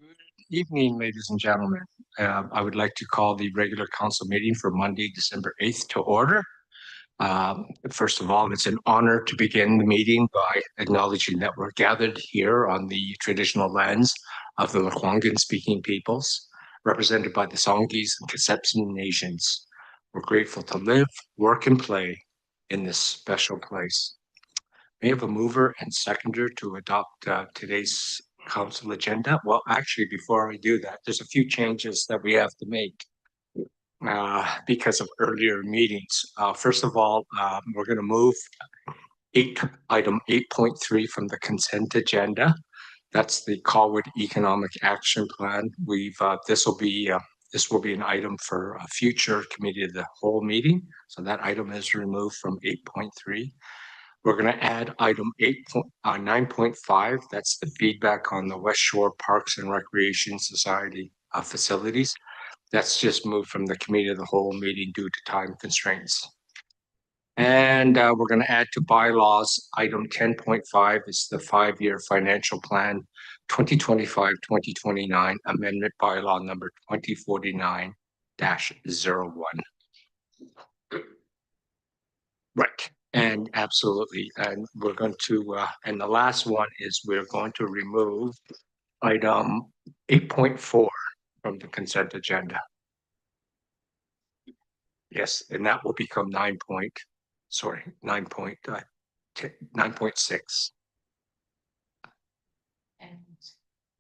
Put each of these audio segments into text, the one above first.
Good evening, ladies and gentlemen. I would like to call the regular council meeting for Monday, December 8th to order. First of all, it's an honor to begin the meeting by acknowledging that we're gathered here on the traditional lands of the Lekwungen-speaking peoples, represented by the Songhees and Kisepsin nations. We're grateful to live, work, and play in this special place. May I have a mover and seconder to adopt today's council agenda? Well, actually, before I do that, there's a few changes that we have to make because of earlier meetings. First of all, we're going to move item 8.3 from the consent agenda. That's the Colwood Economic Action Plan. This will be an item for a future committee of the whole meeting. So that item is removed from 8.3. We're going to add item 9.5. That's the feedback on the Westshore Parks and Recreation Society facilities. That's just moved from the committee of the whole meeting due to time constraints. And we're going to add to bylaws item 10.5. It's the 5-year financial plan 2025-2029 amendment bylaw number 2049-01. Right. And absolutely. And we're going to, and the last one is we're going to remove item 8.4 from the consent agenda. Yes, and that will become 9.6. And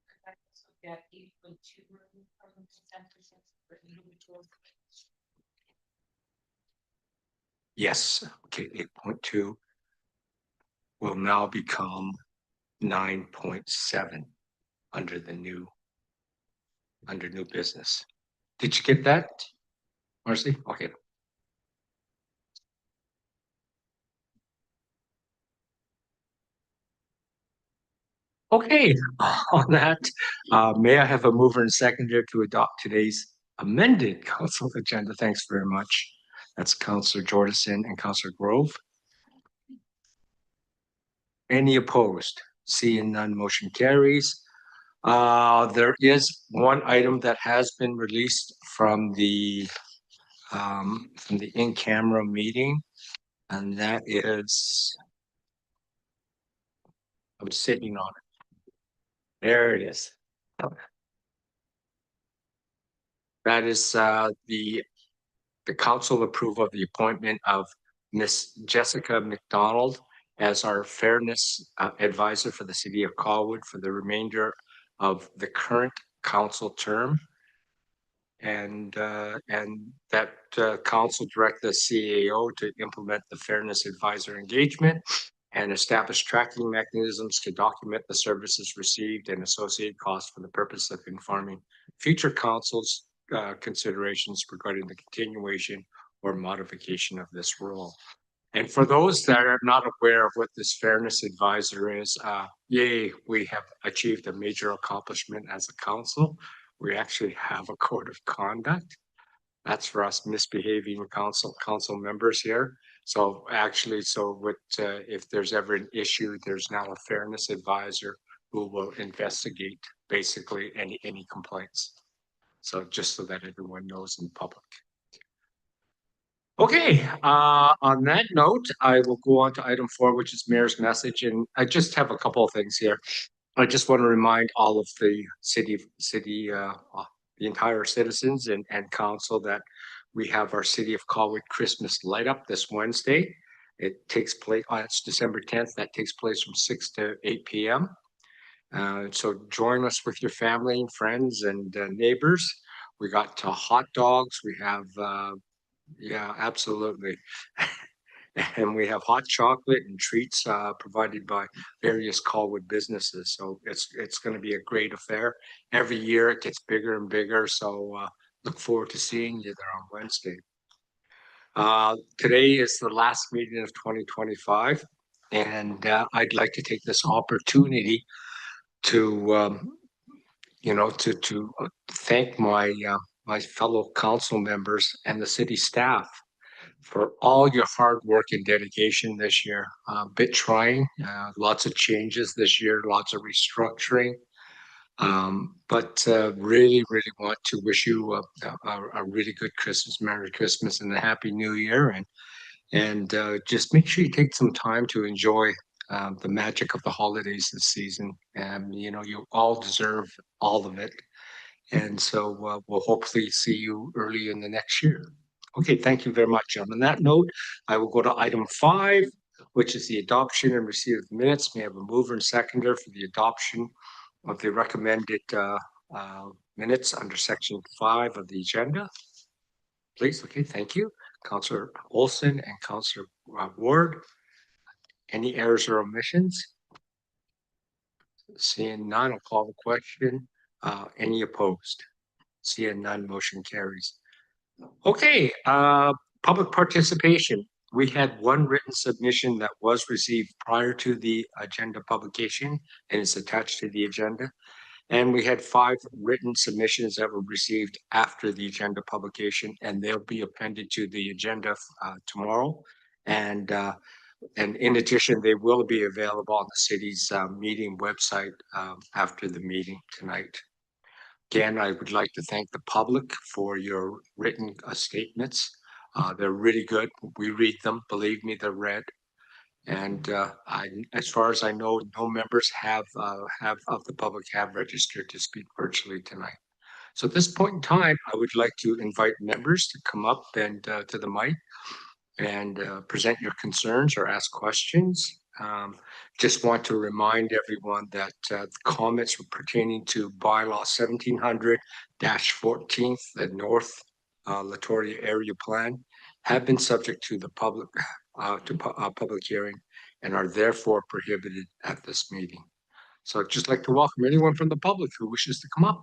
could I also get 8.2 removed from the consent agenda for individual? Yes, okay, 8.2 will now become 9.7 under new business. Did you get that, Marcy? Okay. Okay, on that, may I have a mover and seconder to adopt today's amended council agenda? Thanks very much. That's Councillor Jordison and Councillor Grove. Any opposed? Seeing none, motion carries. There is one item that has been released from the in-camera meeting, and that is, I'm sitting on it. There it is. That is the council approval of the appointment of Miss Jessica McDonald as our fairness advisor for the city of Colwood for the remainder of the current council term. And that council direct the CAO to implement the fairness advisor engagement and establish tracking mechanisms to document the services received and associated costs for the purpose of informing future councils considerations regarding the continuation or modification of this role. And for those that are not aware of what this fairness advisor is, yay, we have achieved a major accomplishment as a council. We actually have a code of conduct. That's for us misbehaving council members here. So actually, if there's ever an issue, there's now a fairness advisor who will investigate basically any complaints. So just so that everyone knows in public. Okay, on that note, I will go on to item 4, which is mayor's message. And I just have a couple of things here. I just want to remind all of the the entire citizens and council that we have our City of Colwood Christmas light up this Wednesday. It takes place, it's December 10th. That takes place from 6 to 8 p.m. So join us with your family and friends and neighbors. We got hot dogs. We have, yeah, absolutely. And we have hot chocolate and treats provided by various Colwood businesses. So it's going to be a great affair. Every year it gets bigger and bigger. So look forward to seeing you there on Wednesday. Today is the last meeting of 2025, and I'd like to take this opportunity to to thank my fellow council members and the city staff for all your hard work and dedication this year. A bit trying, lots of changes this year, lots of restructuring. But really, really want to wish you a really good Christmas, Merry Christmas, and a Happy New Year. And just make sure you take some time to enjoy the magic of the holidays this season. And, you know, you all deserve all of it. And so we'll hopefully see you early in the next year. Okay, thank you very much. On that note, I will go to item 5, which is the adoption and receipt of the minutes. May I have a mover and seconder for the adoption of the recommended minutes under section 5 of the agenda? Please, okay, thank you. Councillor Olson and Councillor Ward. Any errors or omissions? Seeing none, I'll call the question. Any opposed? Seeing none, motion carries. Okay, public participation. We had one written submission that was received prior to the agenda publication and is attached to the agenda. And we had 5 written submissions that were received after the agenda publication, and they'll be appended to the agenda tomorrow. And in addition, they will be available on the city's meeting website after the meeting tonight. Again, I would like to thank the public for your written statements. They're really good. We read them. Believe me, they're read. And as far as I know, no members have of the public have registered to speak virtually tonight. So at this point in time, I would like to invite members to come up and to the mic and present your concerns or ask questions. Just want to remind everyone that the comments pertaining to bylaw 1700-14, the North Latoria area plan, have been subject to the public public hearing and are therefore prohibited at this meeting. So I'd just like to welcome anyone from the public who wishes to come up.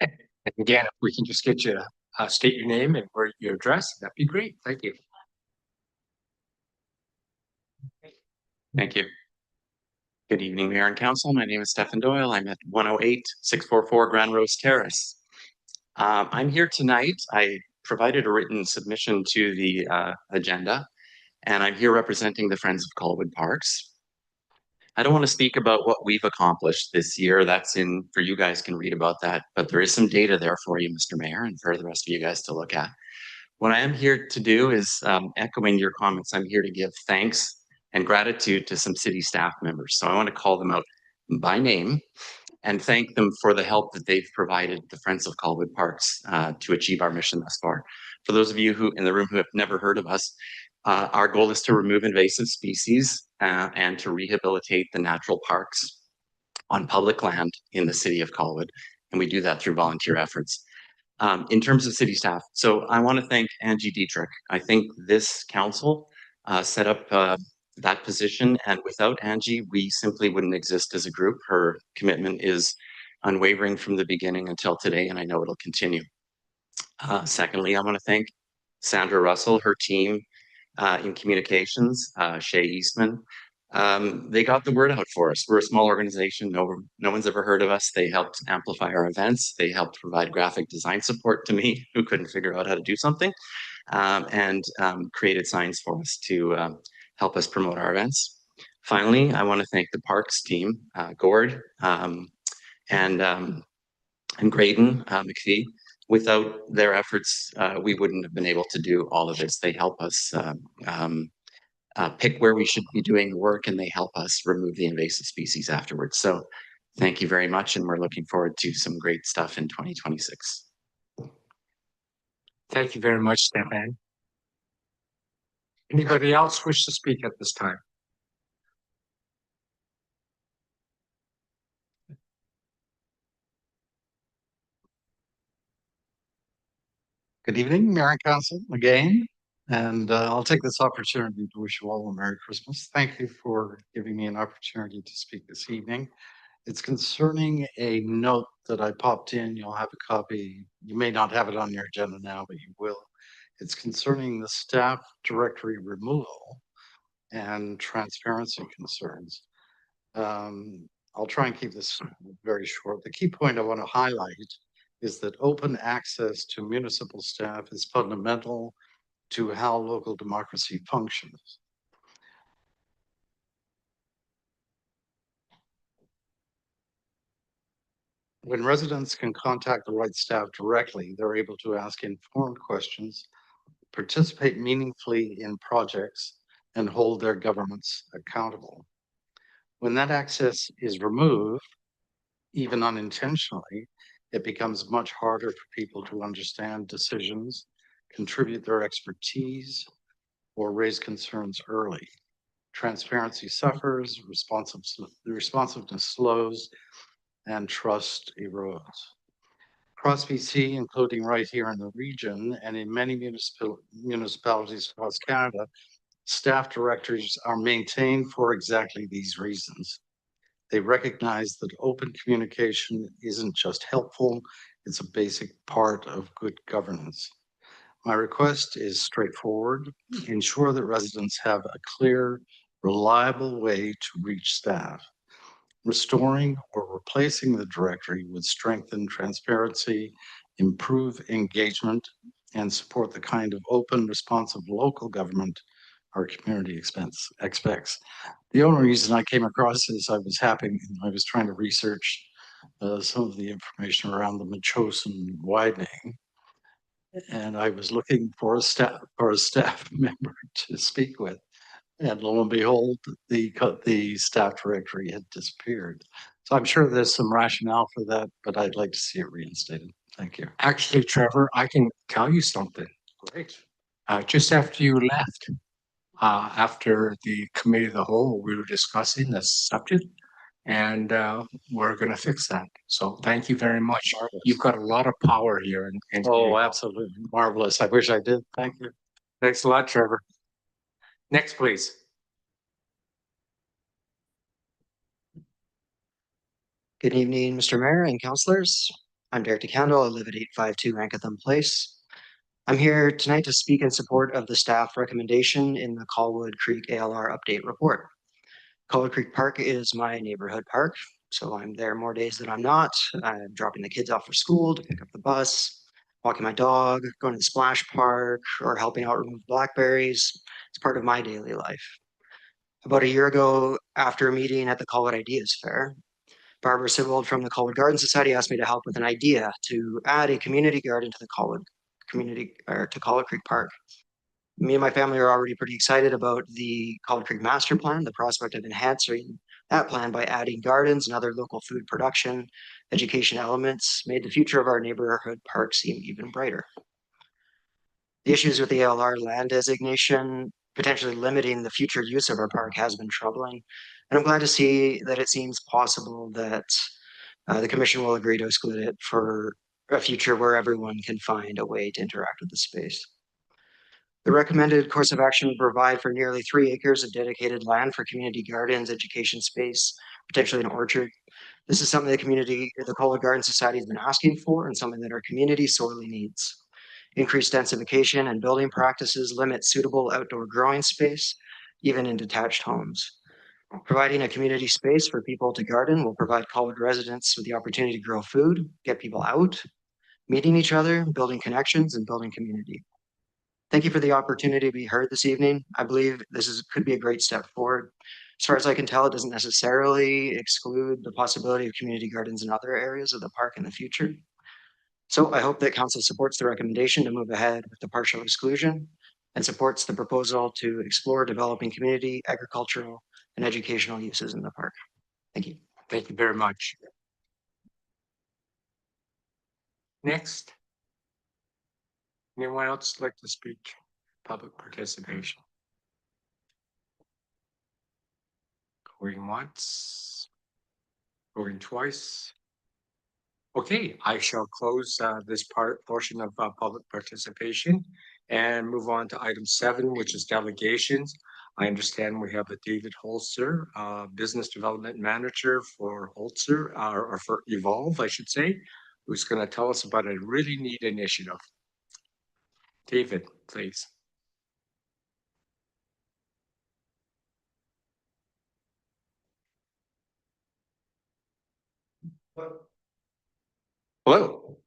And again, if we can just get you state your name and where your address, that'd be great. Thank you. Thank you. Good evening, Mayor and Council. My name is Stephen Doyle. I'm at 108-644 Grand Rose Terrace. I'm here tonight. I provided a written submission to the agenda, and I'm here representing the Friends of Colwood Parks. I don't want to speak about what we've accomplished this year. That's in, for you guys can read about that, but there is some data there for you, Mr. Mayor, and for the rest of you guys to look at. What I am here to do is, echoing your comments, I'm here to give thanks and gratitude to some city staff members. So I want to call them out by name and thank them for the help that they've provided the Friends of Colwood Parks to achieve our mission thus far. For those of you who in the room who have never heard of us, our goal is to remove invasive species and to rehabilitate the natural parks on public land in the city of Colwood. And we do that through volunteer efforts. In terms of city staff, so I want to thank Angie Dietrich. I think this council set up that position, and without Angie, we simply wouldn't exist as a group. Her commitment is unwavering from the beginning until today, and I know it'll continue. Secondly, I want to thank Sandra Russell, her team in communications, Shay Eastman. They got the word out for us. We're a small organization. No one's ever heard of us. They helped amplify our events. They helped provide graphic design support to me, who couldn't figure out how to do something, and created signs for us to help us promote our events. Finally, I want to thank the parks team, Gord and Graydon McPhee. Without their efforts, we wouldn't have been able to do all of this. They help us pick where we should be doing work, and they help us remove the invasive species afterwards. So thank you very much, and we're looking forward to some great stuff in 2026. Thank you very much, Stefan. Anybody else wish to speak at this time? Good evening, Mayor and Council, again. And I'll take this opportunity to wish you all a Merry Christmas. Thank you for giving me an opportunity to speak this evening. It's concerning a note that I popped in. You'll have a copy. You may not have it on your agenda now, but you will. It's concerning the staff directory removal and transparency concerns. I'll try and keep this very short. The key point I want to highlight is that open access to municipal staff is fundamental to how local democracy functions. When residents can contact the right staff directly, they're able to ask informed questions, participate meaningfully in projects, and hold their governments accountable. When that access is removed, even unintentionally, it becomes much harder for people to understand decisions, contribute their expertise, or raise concerns early. Transparency suffers, responsiveness slows, and trust erodes. Across BC, including right here in the region and in many municipalities across Canada, staff directories are maintained for exactly these reasons. They recognize that open communication isn't just helpful, it's a basic part of good governance. My request is straightforward. Ensure that residents have a clear, reliable way to reach staff. Restoring or replacing the directory would strengthen transparency, improve engagement, and support the kind of open, responsive local government our community expects. The only reason I came across this, I was trying to research some of the information around the Machosen widening, and I was looking for a staff member to speak with. And lo and behold, the staff directory had disappeared. So I'm sure there's some rationale for that, but I'd like to see it reinstated. Thank you. Actually, Trevor, I can tell you something. Great. Just after you left, after the committee of the whole, we were discussing this subject, and we're going to fix that. So thank you very much. Marvelous. You've got a lot of power here. Oh, absolutely. Marvelous. I wish I did. Thank you. Thanks a lot, Trevor. Next, please. Good evening, Mr. Mayor and councillors. I'm Derek DeCandle. I live at 852 Rankatham Place. I'm here tonight to speak in support of the staff recommendation in the Colwood Creek ALR update report. Colwood Creek Park is my neighborhood park, so I'm there more days than I'm not. I'm dropping the kids off for school, to pick up the bus, walking my dog, going to the splash park, or helping out remove blackberries. It's part of my daily life. About a year ago, after a meeting at the Colwood Ideas Fair, Barbara Sibold from the Colwood Garden Society asked me to help with an idea to add a community garden to the Colwood Creek Park. Me and my family are already pretty excited about the Colwood Creek Master Plan, the prospect of enhancing that plan by adding gardens and other local food production, education elements, made the future of our neighborhood park seem even brighter. The issues with the ALR land designation potentially limiting the future use of our park has been troubling. And I'm glad to see that it seems possible that the commission will agree to exclude it for a future where everyone can find a way to interact with the space. The recommended course of action would provide for nearly 3 acres of dedicated land for community gardens, education space, potentially an orchard. This is something the Colwood Garden Society has been asking for and something that our community sorely needs. Increased densification and building practices limit suitable outdoor growing space, even in detached homes. Providing a community space for people to garden will provide Colwood residents with the opportunity to grow food, get people out, meeting each other, building connections, and building community. Thank you for the opportunity to be heard this evening. I believe could be a great step forward. As far as I can tell, it doesn't necessarily exclude the possibility of community gardens in other areas of the park in the future. So I hope that council supports the recommendation to move ahead with the partial exclusion and supports the proposal to explore developing community, agricultural, and educational uses in the park. Thank you. Thank you very much. Next. Anyone else like to speak? Public participation. Going once. Going twice. Okay, I shall close this portion of public participation and move on to item 7, which is delegations. I understand we have a David Holzer, Business Development Manager for Holzer, or for Evolve, I should say, who's going to tell us about a really neat initiative. David, please. Hello.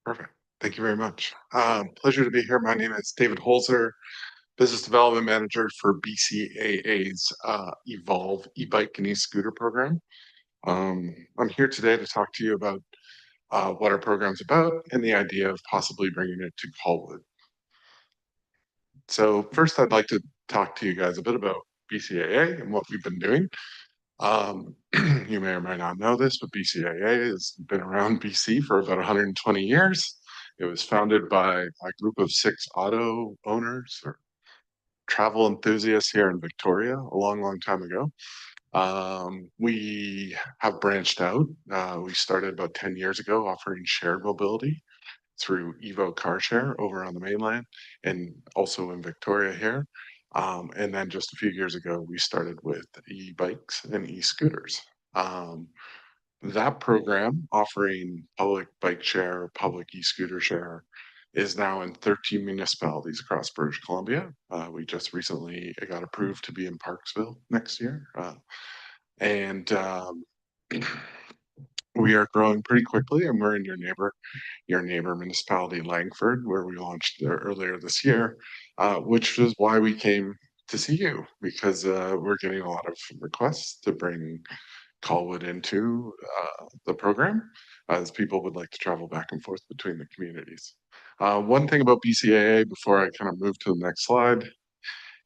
Perfect. Thank you very much. Pleasure to be here. My name is David Holzer, Business Development Manager for BCAA's Evolve e-bike and e-scooter program. I'm here today to talk to you about what our program's about and the idea of possibly bringing it to Colwood. So first, I'd like to talk to you guys a bit about BCAA and what we've been doing. You may or may not know this, but BCAA has been around BC for about 120 years. It was founded by a group of 6 auto owners or travel enthusiasts here in Victoria a long, long time ago. We have branched out. We started about 10 years ago offering shared mobility through Evo Car Share over on the mainland and also in Victoria here. And then just a few years ago, we started with e-bikes and e-scooters. That program offering public bike share, public e-scooter share is now in 13 municipalities across British Columbia. We just recently got approved to be in Parksville next year. And we are growing pretty quickly, and we're in your neighbor municipality, Langford, where we launched there earlier this year, which is why we came to see you, because we're getting a lot of requests to bring Colwood into the program, as people would like to travel back and forth between the communities. One thing about BCAA, before I kind of move to the next slide,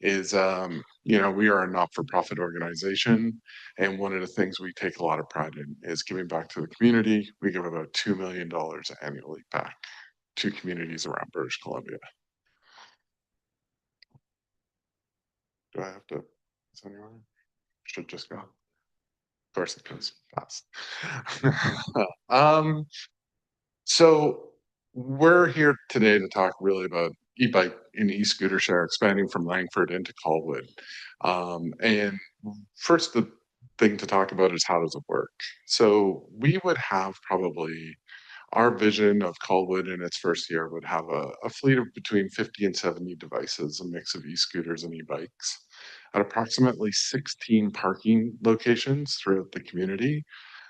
is we are a not-for-profit organization, and one of the things we take a lot of pride in is giving back to the community. We give about $2 million annually back to communities around British Columbia. Do I have to? Is anyone? Should just go. Of course it goes fast. So we're here today to talk really about e-bike and e-scooter share expanding from Langford into Colwood. And first, the thing to talk about is how does it work? So we would have probably our vision of Colwood in its first year would have a fleet of between 50 and 70 devices, a mix of e-scooters and e-bikes, at approximately 16 parking locations throughout the community.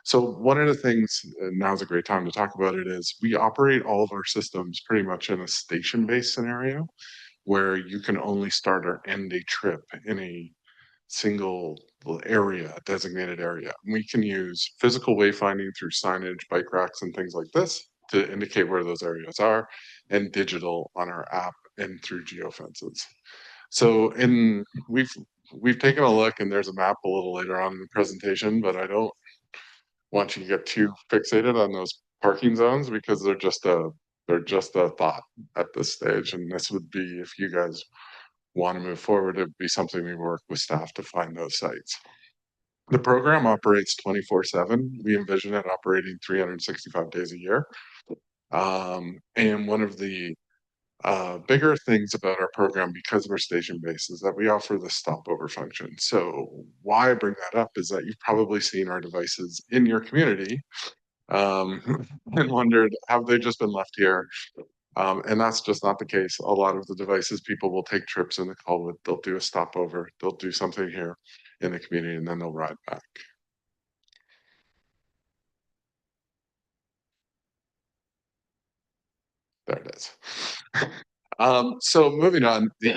So one of the things, and now's a great time to talk about it, is we operate all of our systems pretty much in a station-based scenario where you can only start or end a trip in a single area, designated area. We can use physical wayfinding through signage, bike racks, and things like this to indicate where those areas are, and digital on our app and through geofences. So we've taken a look, and there's a map a little later on in the presentation, but I don't want you to get too fixated on those parking zones because they're just a thought at this stage. And this would be, if you guys want to move forward, it would be something we work with staff to find those sites. The program operates 24/7. We envision it operating 365 days a year. And one of the bigger things about our program, because we're station-based, is that we offer the stopover function. So why I bring that up is that you've probably seen our devices in your community and wondered, have they just been left here? And that's just not the case. A lot of the devices, people will take trips in the Colwood, they'll do a stopover, they'll do something here in the community, and then they'll ride back. There it is. So moving on, the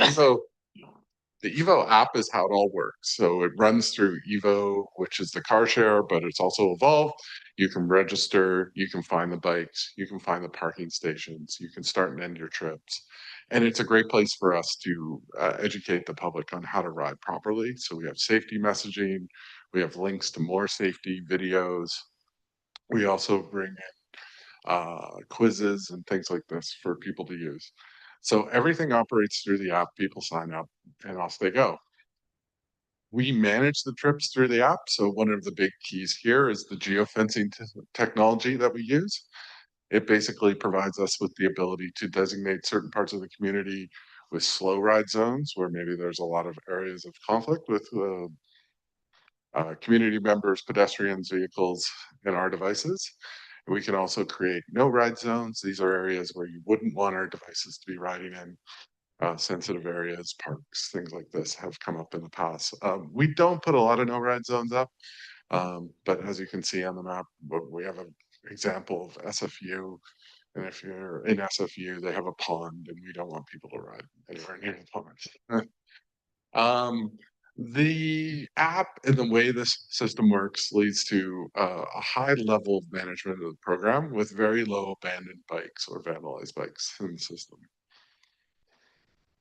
Evo app is how it all works. So it runs through Evo, which is the car share, but it's also Evolve. You can register, you can find the bikes, you can find the parking stations, you can start and end your trips. And it's a great place for us to educate the public on how to ride properly. So we have safety messaging, we have links to more safety videos. We also bring in quizzes and things like this for people to use. So everything operates through the app, people sign up and off they go. We manage the trips through the app. So one of the big keys here is the geofencing technology that we use. It basically provides us with the ability to designate certain parts of the community with slow ride zones where maybe there's a lot of areas of conflict with community members, pedestrians, vehicles, and our devices. We can also create no ride zones. These are areas where you wouldn't want our devices to be riding in. Sensitive areas, parks, things like this have come up in the past. We don't put a lot of no ride zones up, but as you can see on the map, we have an example of SFU And if you're in SFU, they have a pond, and we don't want people to ride anywhere near the pond. The app and the way this system works leads to a high level of management of the program with very low abandoned bikes or vandalized bikes in the system.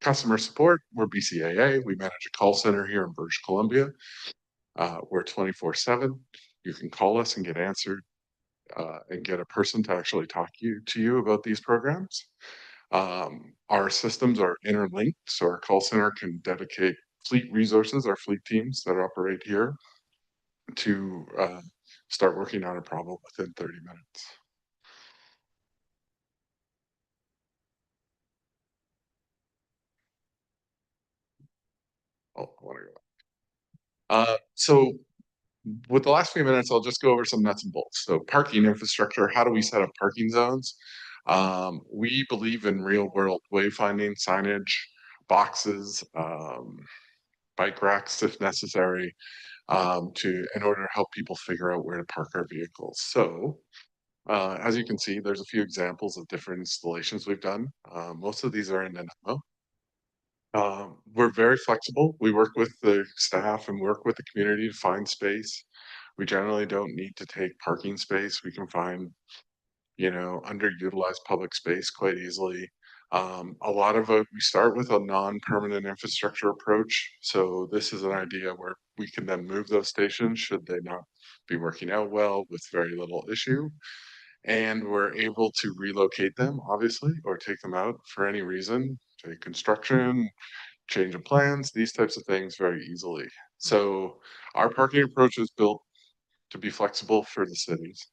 Customer support, we're BCAA. We manage a call center here in British Columbia. We're 24/7. You can call us and get answered and get a person to actually talk to you about these programs. Our systems are interlinked, so our call center can dedicate fleet resources, our fleet teams that operate here, to start working on a problem within 30 minutes. Oh, I want to go. So with the last few minutes, I'll just go over some nuts and bolts. So parking infrastructure, how do we set up parking zones? We believe in real world wayfinding, signage, boxes, bike racks if necessary, in order to help people figure out where to park our vehicles. So as you can see, there's a few examples of different installations we've done. Most of these are in Nanaimo. We're very flexible. We work with the staff and work with the community to find space. We generally don't need to take parking space. We can find, underutilized public space quite easily. A lot of it, we start with a non-permanent infrastructure approach. So this is an idea where we can then move those stations should they not be working out well with very little issue. And we're able to relocate them, obviously, or take them out for any reason, take construction, change of plans, these types of things very easily. So our parking approach is built to be flexible for the cities.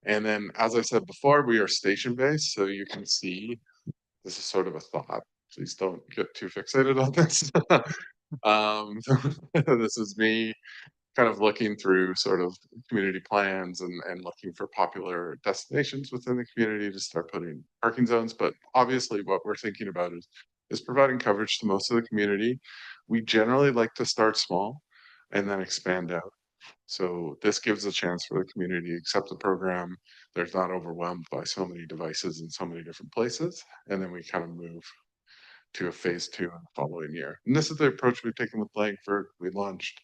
And then, as I said before, we are station-based, so you can see, this is sort of a thought. Please don't get too fixated on this. This is me kind of looking through sort of community plans and looking for popular destinations within the community to start putting parking zones. But obviously what we're thinking about is providing coverage to most of the community. We generally like to start small and then expand out. So this gives a chance for the community to accept the program. They're not overwhelmed by so many devices in so many different places. And then we kind of move to a phase 2 in the following year. And this is the approach we've taken with Langford. We launched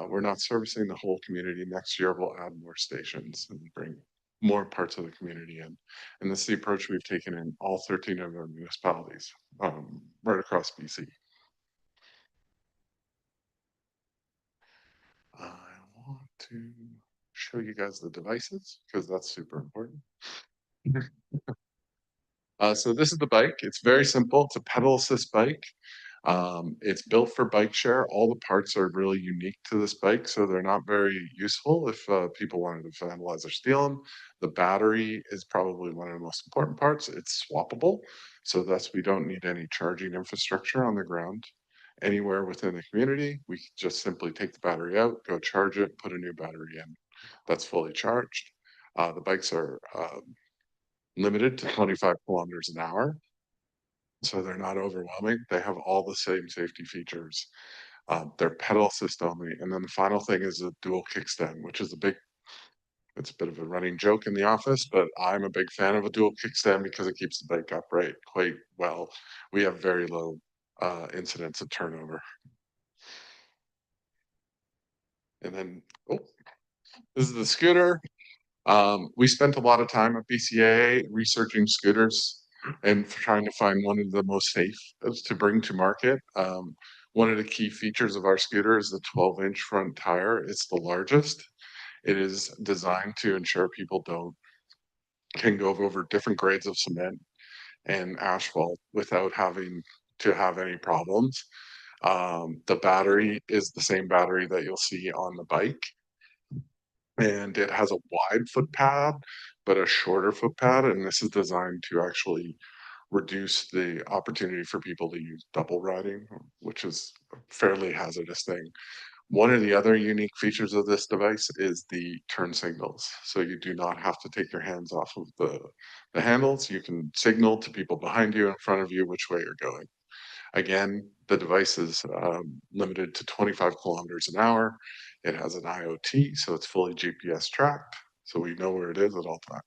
we're not servicing the whole community. Next year, we'll add more stations and bring more parts of the community in. And this is the approach we've taken in all 13 of our municipalities, right across BC. I want to show you guys the devices because that's super important. So this is the bike. It's very simple. It's a pedal assist bike. It's built for bike share. All the parts are really unique to this bike, so they're not very useful if people wanted to vandalize or steal them. The battery is probably one of the most important parts. It's swappable, so thus we don't need any charging infrastructure on the ground anywhere within the community. We just simply take the battery out, go charge it, put a new battery in. That's fully charged. The bikes are limited to 25 kilometers an hour. So they're not overwhelming. They have all the same safety features. They're pedal assist only. And then the final thing is a dual kickstand, which is it's a bit of a running joke in the office, but I'm a big fan of a dual kickstand because it keeps the bike upright quite well. We have very low incidence of turnover. And then, this is the scooter. We spent a lot of time at BCAA researching scooters and trying to find one of the most safe to bring to market. One of the key features of our scooter is the 12-inch front tire. It's the largest. It is designed to ensure people can go over different grades of cement and asphalt without having to have any problems. The battery is the same battery that you'll see on the bike. And it has a wide foot pad, but a shorter foot pad. And this is designed to actually reduce the opportunity for people to use double riding, which is a fairly hazardous thing. One of the other unique features of this device is the turn signals. So you do not have to take your hands off of the handles. You can signal to people behind you, in front of you, which way you're going. Again, the device is limited to 25 kilometers an hour. It has an IoT, so it's fully GPS tracked, so we know where it is at all times.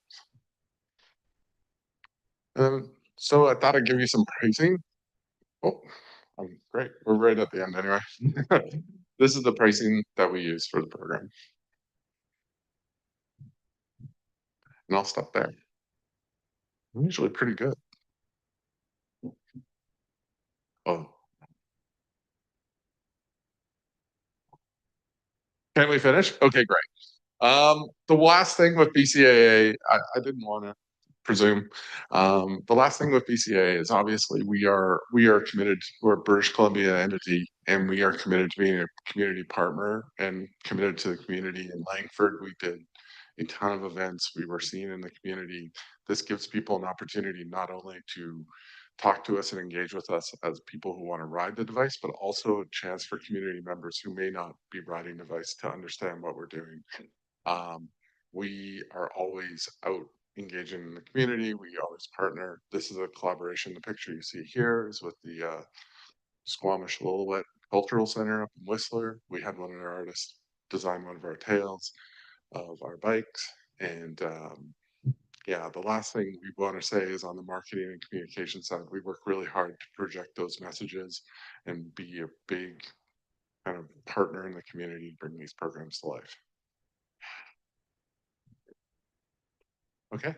So I thought I'd give you some pricing. Oh, great. We're right at the end anyway. This is the pricing that we use for the program. And I'll stop there. I'm usually pretty good. Oh. Can we finish? Okay, great. The last thing with BCAA, I didn't want to presume. The last thing with BCAA is obviously we are committed. We're a British Columbia entity, and we are committed to being a community partner and committed to the community. In Langford, we did a ton of events. We were seen in the community. This gives people an opportunity not only to talk to us and engage with us as people who want to ride the device, but also a chance for community members who may not be riding the device to understand what we're doing. We are always out engaging in the community. We always partner. This is a collaboration. The picture you see here is with the Squamish Lillooet Cultural Center up in Whistler. We had one of our artists design one of our tails of our bikes. And yeah, the last thing we want to say is on the marketing and communication side, we work really hard to project those messages and be a big kind of partner in the community to bring these programs to life. Okay.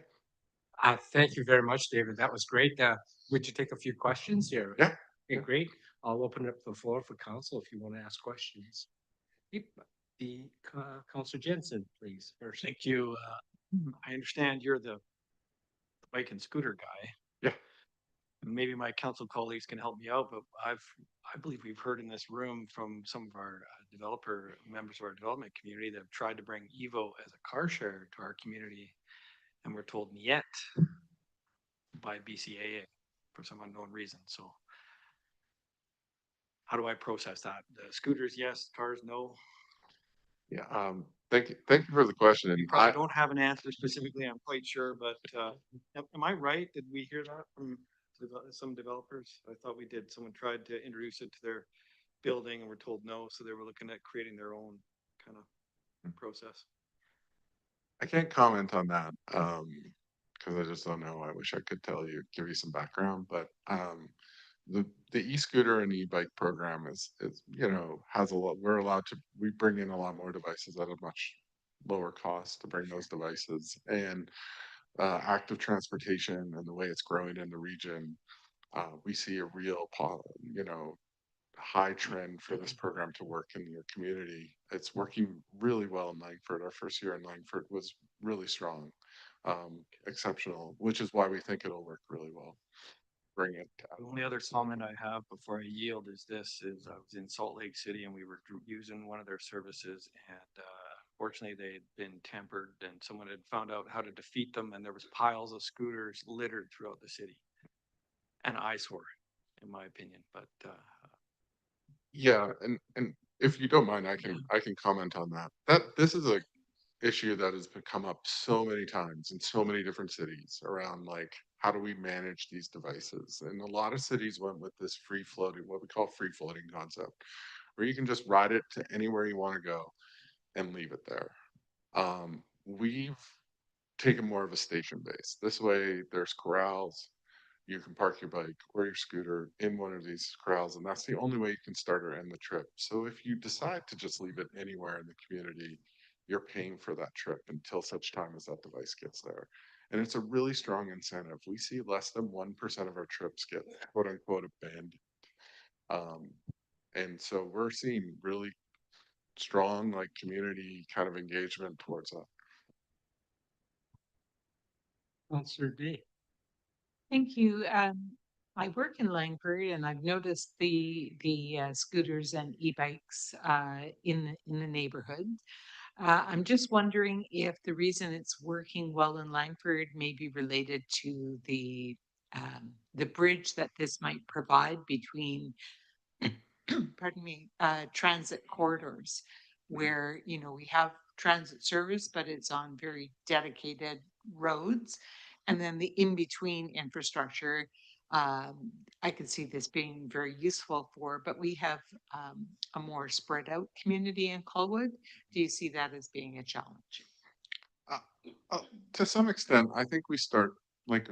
Thank you very much, David. That was great. Would you take a few questions here? Yeah. Okay, great. I'll open up the floor for council if you want to ask questions. Yep, the Councillor Jensen, please. First. Thank you. I understand you're the bike and scooter guy. Yeah. Maybe my council colleagues can help me out, but I believe we've heard in this room from some of our members of our development community that have tried to bring Evo as a car share to our community, and we're told yet by BCAA for some unknown reason. So how do I process that? The scooters, yes. Cars, no. Yeah. Thank you for the question. You probably don't have an answer specifically, I'm quite sure, but am I right? Did we hear that from some developers? I thought we did. Someone tried to introduce it to their building and were told no, so they were looking at creating their own kind of process. I can't comment on that because I just don't know. I wish I could tell you, give you some background, but the e-scooter and e-bike program is has a lot. We bring in a lot more devices at a much lower cost to bring those devices, and active transportation and the way it's growing in the region, we see a real high trend for this program to work in your community. It's working really well in Langford. Our first year in Langford was really strong, exceptional, which is why we think it'll work really well. Bring it. The only other comment I have before I yield is I was in Salt Lake City and we were using one of their services, and fortunately they had been tampered and someone had found out how to defeat them, and there was piles of scooters littered throughout the city. An eyesore, in my opinion, but yeah, and if you don't mind, I can comment on that. This is a issue that has come up so many times in so many different cities around, like, how do we manage these devices? And a lot of cities went with this free floating, what we call free floating concept, where you can just ride it to anywhere you want to go and leave it there. We've taken more of a station base. This way there's corrals. You can park your bike or your scooter in one of these corrals, and that's the only way you can start or end the trip. So if you decide to just leave it anywhere in the community, you're paying for that trip until such time as that device gets there. And it's a really strong incentive. We see less than 1% of our trips get quote unquote abandoned. And so we're seeing really strong community kind of engagement towards that. Councillor D. Thank you. I work in Langford and I've noticed the scooters and e-bikes in the neighborhood. I'm just wondering if the reason it's working well in Langford may be related to the bridge that this might provide between pardon me, transit corridors where, we have transit service, but it's on very dedicated roads. And then the in-between infrastructure, I could see this being very useful for, but we have a more spread out community in Colwood. Do you see that as being a challenge? To some extent, I think we start Like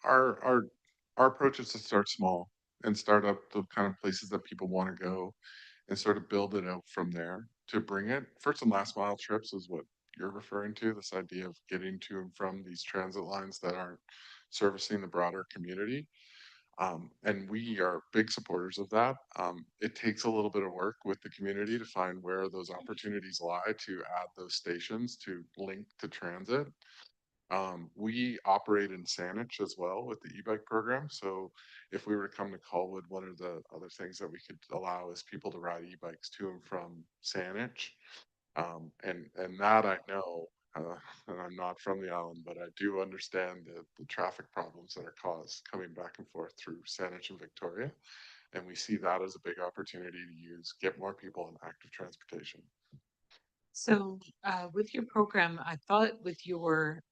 our approach is to start small and start up the kind of places that people want to go and sort of build it out from there to bring it. First and last mile trips is what you're referring to, this idea of getting to and from these transit lines that aren't servicing the broader community. And we are big supporters of that. It takes a little bit of work with the community to find where those opportunities lie to add those stations to link to transit. We operate in Saanich as well with the e-bike program. So if we were to come to Colwood, one of the other things that we could allow is people to ride e-bikes to and from Saanich. And that I know, and I'm not from the island, but I do understand the traffic problems that are caused coming back and forth through Saanich and Victoria. And we see that as a big opportunity to get more people in active transportation. So with your program, I thought with your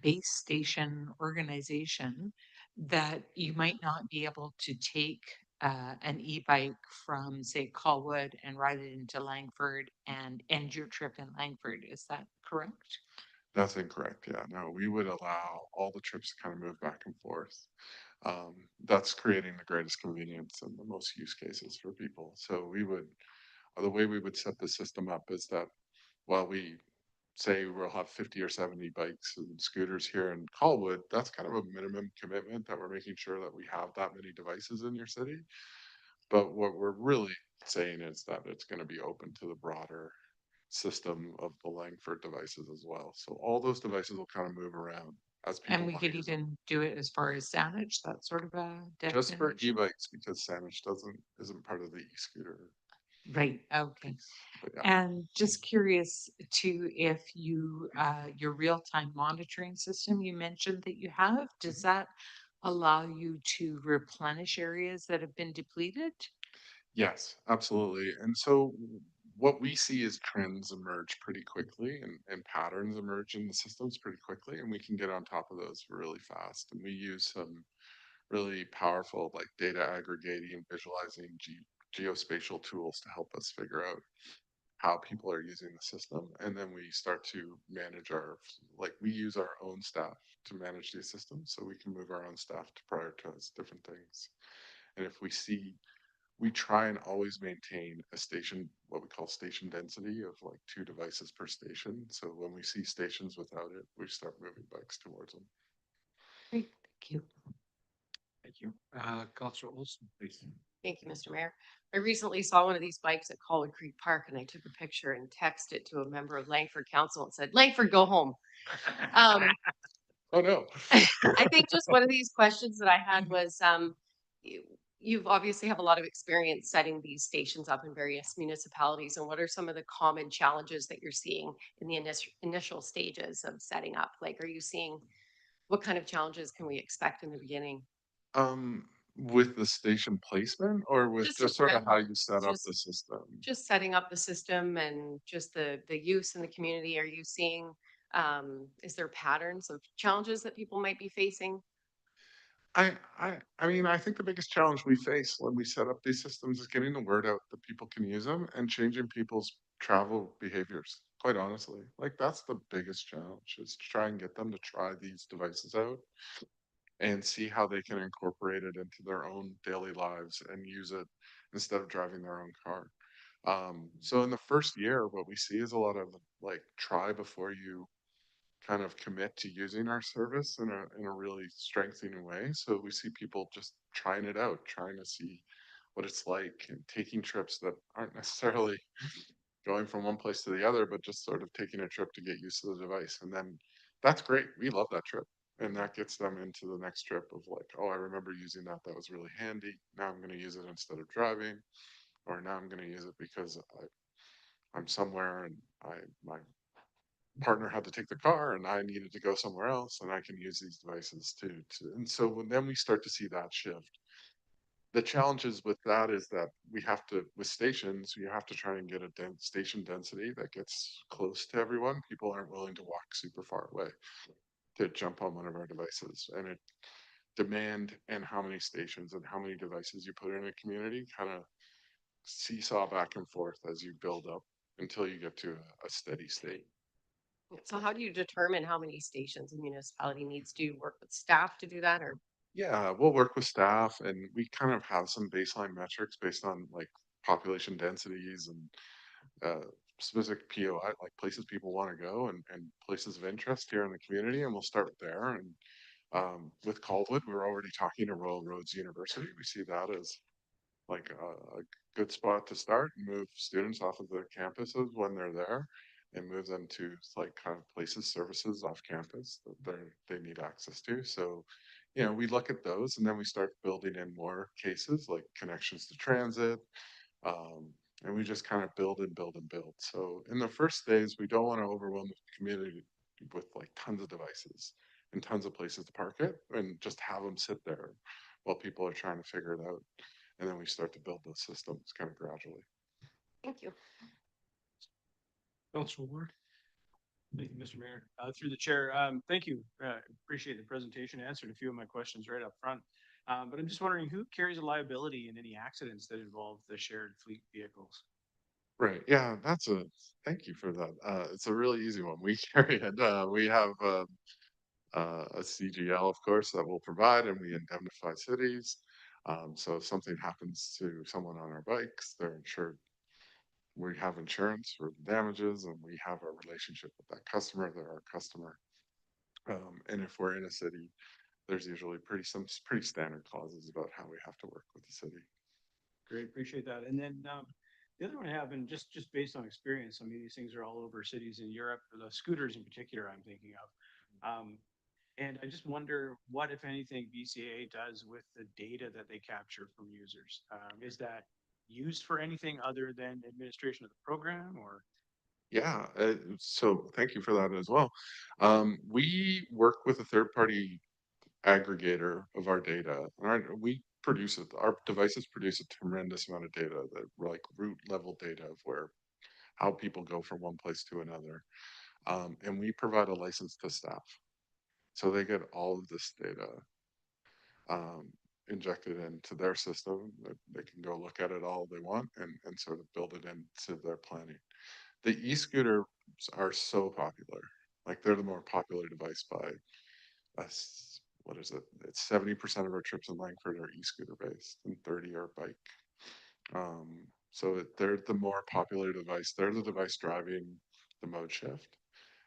base station organization that you might not be able to take an e-bike from, say, Colwood and ride it into Langford and end your trip in Langford. Is that correct? That's incorrect. Yeah, no, we would allow all the trips to kind of move back and forth. That's creating the greatest convenience and the most use cases for people. So the way we would set the system up is that while we say we'll have 50 or 70 bikes and scooters here in Colwood, that's kind of a minimum commitment that we're making sure that we have that many devices in your city. But what we're really saying is that it's going to be open to the broader system of the Langford devices as well. So all those devices will kind of move around as people And we want to could use them. even do it as far as Saanich, that sort of a Just for destination. e-bikes because Saanich isn't part of the e-scooter Right, okay. piece. But yeah. And just curious too, if you, your real-time monitoring system you mentioned that you have, does that allow you to replenish areas that have been depleted? Yes, absolutely. And so what we see is trends emerge pretty quickly and patterns emerge in the systems pretty quickly, and we can get on top of those really fast. And we use some really powerful like data aggregating, visualizing, geospatial tools to help us figure out how people are using the system. And then we start to manage we use our own staff to manage these systems so we can move our own staff to prioritize different things. And if we try and always maintain a station, what we call station density of like 2 devices per station. So when we see stations without it, we start moving bikes towards them. Great, thank you. Thank you. Councillor Olson, please. Thank you, Mr. Mayor. I recently saw one of these bikes at Colwood Creek Park and I took a picture and texted it to a member of Langford Council and said, Langford, go home. Oh no. I think just one of these questions that I had was, you've obviously have a lot of experience setting these stations up in various municipalities. And what are some of the common challenges that you're seeing in the initial stages of setting up? Like, are you seeing, what kind of challenges can we expect in the beginning? With the station placement or with Just in just sort of how general, you set up just the system? just setting up the system and just the use in the community. Are you seeing, is there patterns of challenges that people might be facing? I mean, I think the biggest challenge we face when we set up these systems is getting the word out that people can use them and changing people's travel behaviors. Quite honestly, like that's the biggest challenge is to try and get them to try these devices out and see how they can incorporate it into their own daily lives and use it instead of driving their own car. So in the first year, what we see is a lot of like try before you kind of commit to using our service in a really strengthening way. So we see people just trying it out, trying to see what it's like and taking trips that aren't necessarily going from one place to the other, but just sort of taking a trip to get used to the device. And then that's great. We love that trip. And that gets them into the next trip of like, oh, I remember using that. That was really handy. Now I'm going to use it instead of driving, or now I'm going to use it because I'm somewhere and my partner had to take the car and I needed to go somewhere else and I can use these devices too. And so then we start to see that shift. The challenges with that is that we have to, with stations, you have to try and get a station density that gets close to everyone. People aren't willing to walk super far away to jump on one of our devices. And it demand and how many stations and how many devices you put in a community kind of seesaw back and forth as you build up until you get to a steady state. So how do you determine how many stations a municipality needs? Do you work with staff to do that, or? Yeah, we'll work with staff and we kind of have some baseline metrics based on like population densities and specific POI, like places people want to go and places of interest here in the community. And we'll start there. And with Colwood, we're already talking to Royal Roads University. We see that as like a good spot to start and move students off of the campuses when they're there and move them to like kind of places, services off campus that they need access to. So, you know, we look at those and then we start building in more cases like connections to transit. Um, and we just kind of build and build and build. So in the first days, we don't want to overwhelm the community with like tons of devices and tons of places to park it and just have them sit there while people are trying to figure it out. And then we start to build those systems kind of gradually. Thank you. Councilor Ward. Thank you, Mr. Mayor. Through the chair, thank you. Appreciate the presentation. Answered a few of my questions right up front. But I'm just wondering who carries a liability in any accidents that involve the shared fleet vehicles? Right. Yeah, thank you for that. It's a really easy one. We carry it. We have a CGL, of course, that will provide, and we indemnify cities. So if something happens to someone on our bikes, they're insured. We have insurance for the damages, and we have a relationship with that customer. They're our customer. And if we're in a city, there's usually some pretty standard clauses about how we have to work with the city. Great, appreciate that. And then the other one I have, and just based on experience, I mean, these things are all over cities in Europe, the scooters in particular, I'm thinking of. And I just wonder what, if anything, BCAA does with the data that they capture from users. Is that used for anything other than administration of the program, or? Yeah, so thank you for that as well. We work with a third-party aggregator of our data. We produce it. Our devices produce a tremendous amount of data, that like root level data of how people go from one place to another. And we provide a license to staff, so they get all of this data um, injected into their system. They can go look at it all they want and sort of build it into their planning. The e-scooters are so popular. Like they're the more popular device by us. What is it? It's 70% of our trips in Langford are e-scooter based and 30 are bike. So they're the more popular device. They're the device driving the mode shift.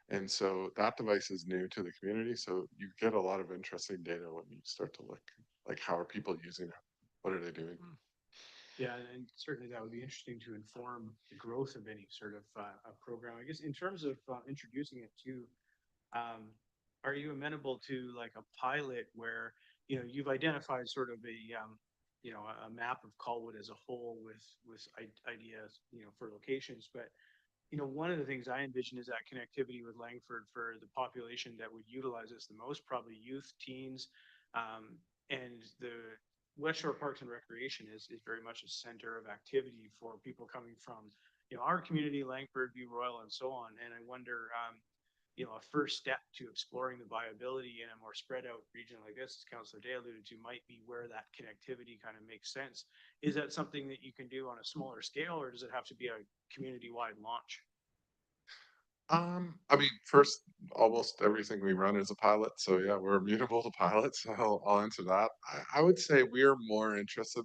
And so that device is new to the community. So you get a lot of interesting data when you start to look like how are people using it? What are they doing? Yeah, and certainly that would be interesting to inform the growth of any sort of a program. I guess in terms of introducing it to, are you amenable to like a pilot where, you know, you've identified sort of a map of Colwood as a whole with ideas, you know, for locations, but you know, one of the things I envision is that connectivity with Langford for the population that would utilize this the most, probably youth, teens, and the Westshore Parks and Recreation is very much a center of activity for people coming from, you know, our community, Langford, View Royal, and so on. And I wonder, you know, a first step to exploring the viability in a more spread out region like this, as Councillor Day alluded to, might be where that connectivity kind of makes sense. Is that something that you can do on a smaller scale, or does it have to be a community-wide launch? I mean, first, almost everything we run is a pilot. So yeah, we're immutable to pilots. So I'll answer that. I would say we are more interested.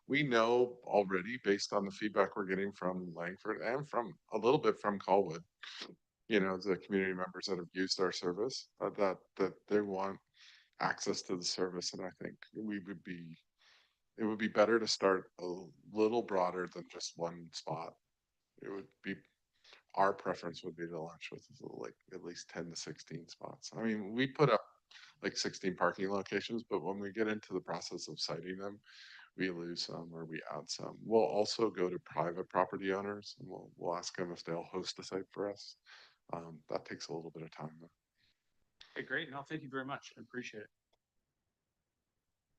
We know already based on the feedback we're getting from Langford and from a little bit from Colwood, you know, the community members that have used our service, that they want access to the service. And I think it would be better to start a little broader than just one spot. It would be Our preference would be to launch with like at least 10 to 16 spots. I mean, we put up like 16 parking locations, but when we get into the process of siting them, we lose some or we add some. We'll also go to private property owners and we'll ask them if they'll host a site for us. That takes a little bit of time though. Okay, great. No, thank you very much. I appreciate it.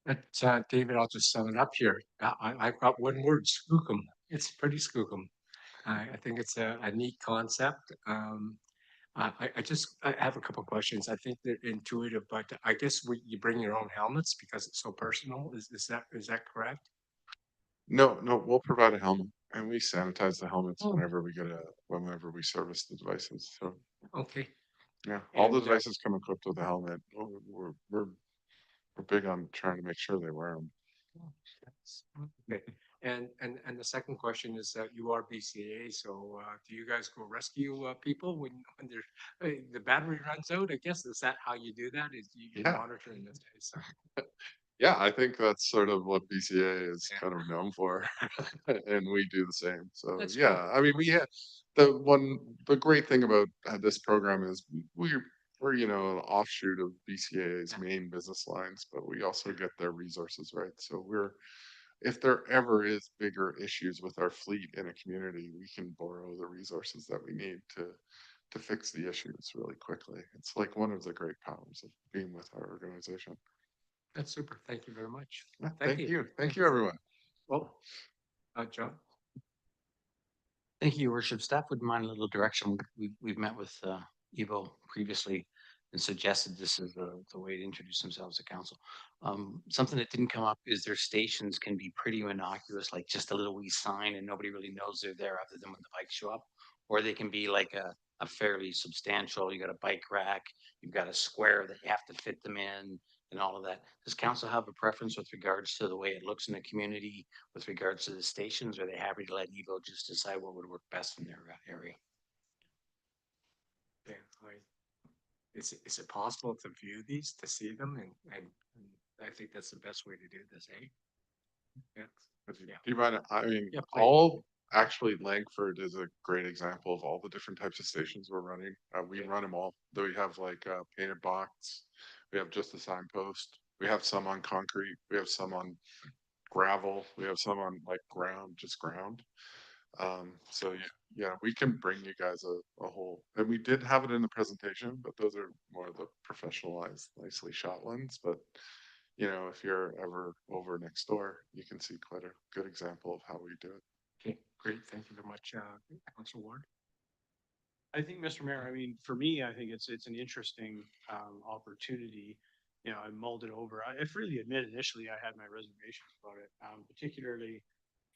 But David, I'll just sum it up here. I've got one word, skookum. It's pretty skookum. I think it's a neat concept. I have a couple questions. I think they're intuitive, but I guess you bring your own helmets because it's so personal. Is that correct? No, we'll provide a helmet and we sanitize the helmets whenever we service the devices. So Okay. Yeah, all the And, devices come equipped with a helmet. We're big on trying to make sure they wear them. Okay. And the second question is that you are BCAA, so do you guys go rescue people when the battery runs out? I guess is that how you do that? Is you Yeah. monitoring this? So, Yeah, I think that's sort of what BCA is Yeah. kind of known for, and we do the same. So That's yeah, cool. I mean, the great thing about this program is we're an offshoot of BCA's Yeah. main business lines, but we also get their resources right. So if there ever is bigger issues with our fleet in a community, we can borrow the resources that we need to fix the issues really quickly. It's like one of the great powers of being with our organization. That's super. Thank you very much. Yeah, Thank thank you. you. Thank you, everyone. Well, John. Thank you, Your Worship. Staff would mind a little direction. We've met with Evo previously and suggested this is the way to introduce themselves to council. Something that didn't come up is their stations can be pretty innocuous, like just a little wee sign and nobody really knows they're there other than when the bikes show up. Or they can be like a fairly substantial, you got a bike rack, you've got a square that you have to fit them in and all of that. Does council have a preference with regards to the way it looks in the community with regards to the stations? Or are they happy to let Evo just decide what would work best in their area? Yeah, is it possible to view these, to see them, and I think that's the best way to do this, eh? Yeah. Do you mind? I mean, Yeah, please. actually, Langford is a great example of all the different types of stations we're running. We run them all. We have like a painted box. We have just a signpost. We have some on concrete. We have some on gravel. We have some on like ground, just ground. So yeah, we can bring you guys a whole, and we did have it in the presentation, but those are more of the professionalized, nicely shot ones. But if you're ever over next door, you can see quite a good example of how we do it. Okay, great. Thank you very much, Councilor Ward. I think, Mr. Mayor, I mean, for me, I think it's an interesting opportunity. I mulled it over. I freely admit initially I had my reservations about it, particularly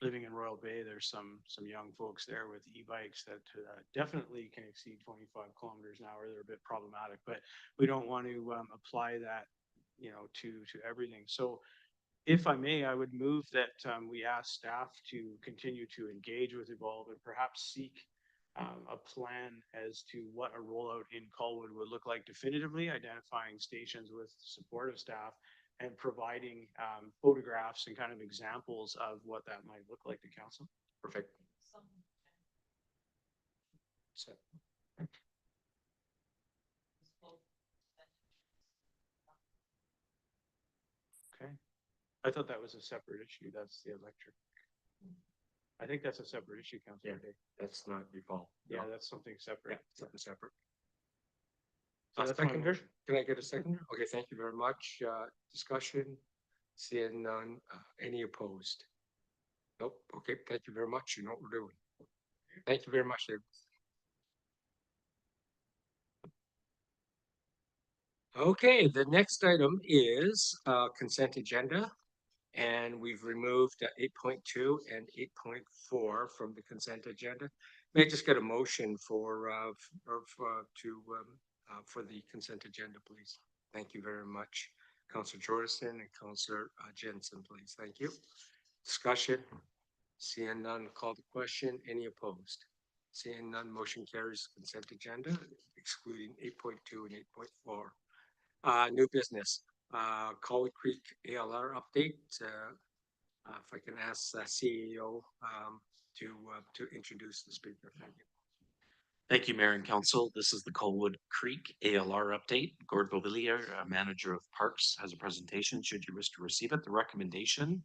living in Royal Bay. There's some young folks there with e-bikes that definitely can exceed 25 kilometers an hour. They're a bit problematic, but we don't want to apply that, to everything. So if I may, I would move that we ask staff to continue to engage with Evolve and perhaps seek a plan as to what a rollout in Colwood would look like definitively, identifying stations with support of staff and providing photographs and kind of examples of what that might look like to council. Perfect. So, Okay. I thought that was a separate issue. That's the electric. I think that's a separate issue, Councilor. Yeah. That's not default. Yeah, that's something Yeah, separate. something separate. So that's my Seconder? motion. Can I get a seconder? Okay, thank you very much. Discussion, seeing none, any opposed? Nope, okay, thank you very much. You know what we're doing. Thank you very much, Dave. Okay, the next item is consent agenda. And we've removed 8.2 and 8.4 from the consent agenda. May I just get a motion for the consent agenda, please? Thank you very much. Councilor Jordison and Councilor Jensen, please. Thank you. Discussion. Seeing none, call the question. Any opposed? Seeing none, motion carries consent agenda, excluding 8.2 and 8.4. New business. Colwood Creek ALR update. If I can ask CEO to introduce the speaker. Thank you. Thank you, Mayor and Council. This is the Colwood Creek ALR update. Gord Beauvillier, Manager of Parks, has a presentation. Should you wish to receive it, the recommendation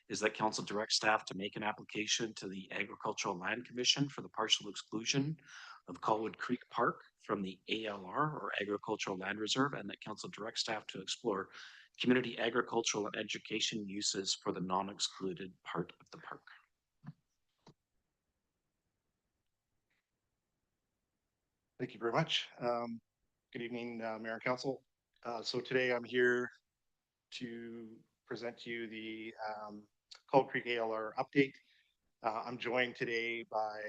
is that Council direct staff to make an application to the Agricultural Land Commission for the partial exclusion of Colwood Creek Park from the ALR or Agricultural Land Reserve, and that Council direct staff to explore community agricultural and education uses for the non-excluded part of the park. Thank you very much. Good evening, Mayor and Council. So today I'm here to present to you the Colwood Creek ALR update. I'm joined today by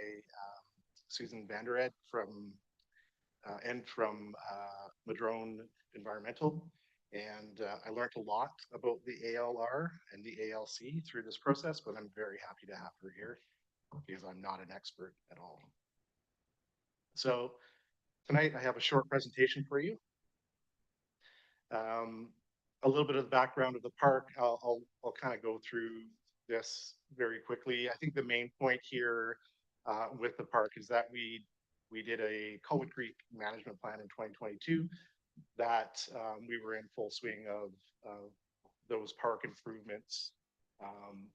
Susan Vandered from and from Madrone Environmental. And I learned a lot about the ALR and the ALC through this process, but I'm very happy to have her here because I'm not an expert at all. So tonight I have a short presentation for you. A little bit of the background of the park. I'll kind of go through this very quickly. I think the main point here with the park is that we did a Colwood Creek management plan in 2022 that we were in full swing of those park improvements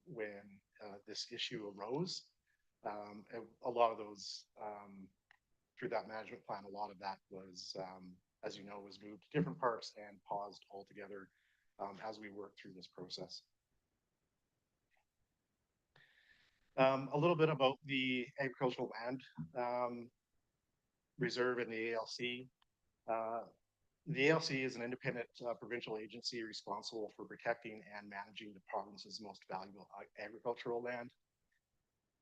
when this issue arose. A lot of those through that management plan, a lot of that was, as you know, was moved to different parks and paused altogether as we worked through this process. A little bit about the agricultural land reserve and the ALC. The ALC is an independent provincial agency responsible for protecting and managing the province's most valuable agricultural land.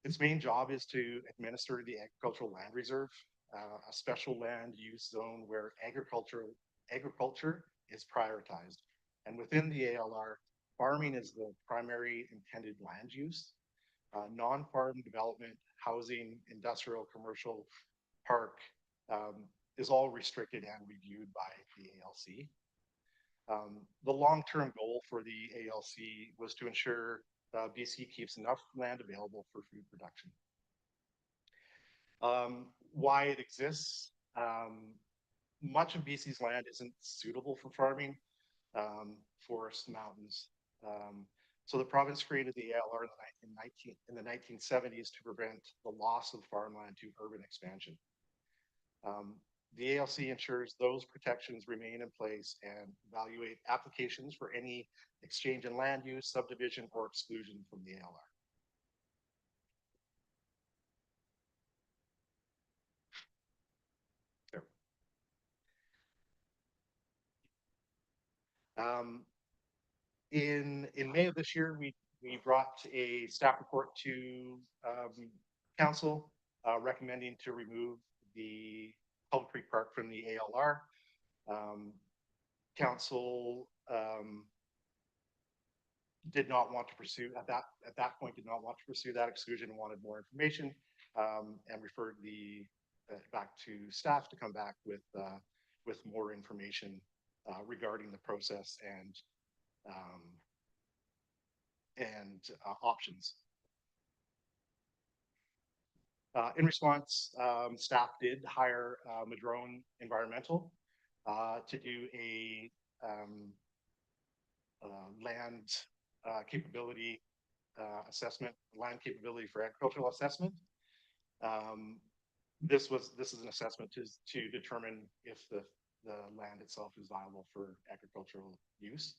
Its main job is to administer the agricultural land reserve, a special land use zone where agriculture is prioritized. And within the ALR, farming is the primary intended land use. Non-farm development, housing, industrial, commercial, park is all restricted and reviewed by the ALC. The long-term goal for the ALC was to ensure BC keeps enough land available for food production. Why it exists. Much of BC's land isn't suitable for farming, forests, mountains. So the province created the ALR in the 1970s to prevent the loss of farmland to urban expansion. The ALC ensures those protections remain in place and evaluate applications for any exchange in land use, subdivision, or exclusion from the ALR. In May of this year, we brought a staff report to council recommending to remove the Colwood Creek Park from the ALR. Council did not want to pursue at that point did not want to pursue that exclusion and wanted more information and referred the back to staff to come back with more information regarding the process and options. In response, staff did hire Madrone Environmental to do a land capability assessment, land capability for agricultural assessment. This is an assessment to determine if the land itself is viable for agricultural use.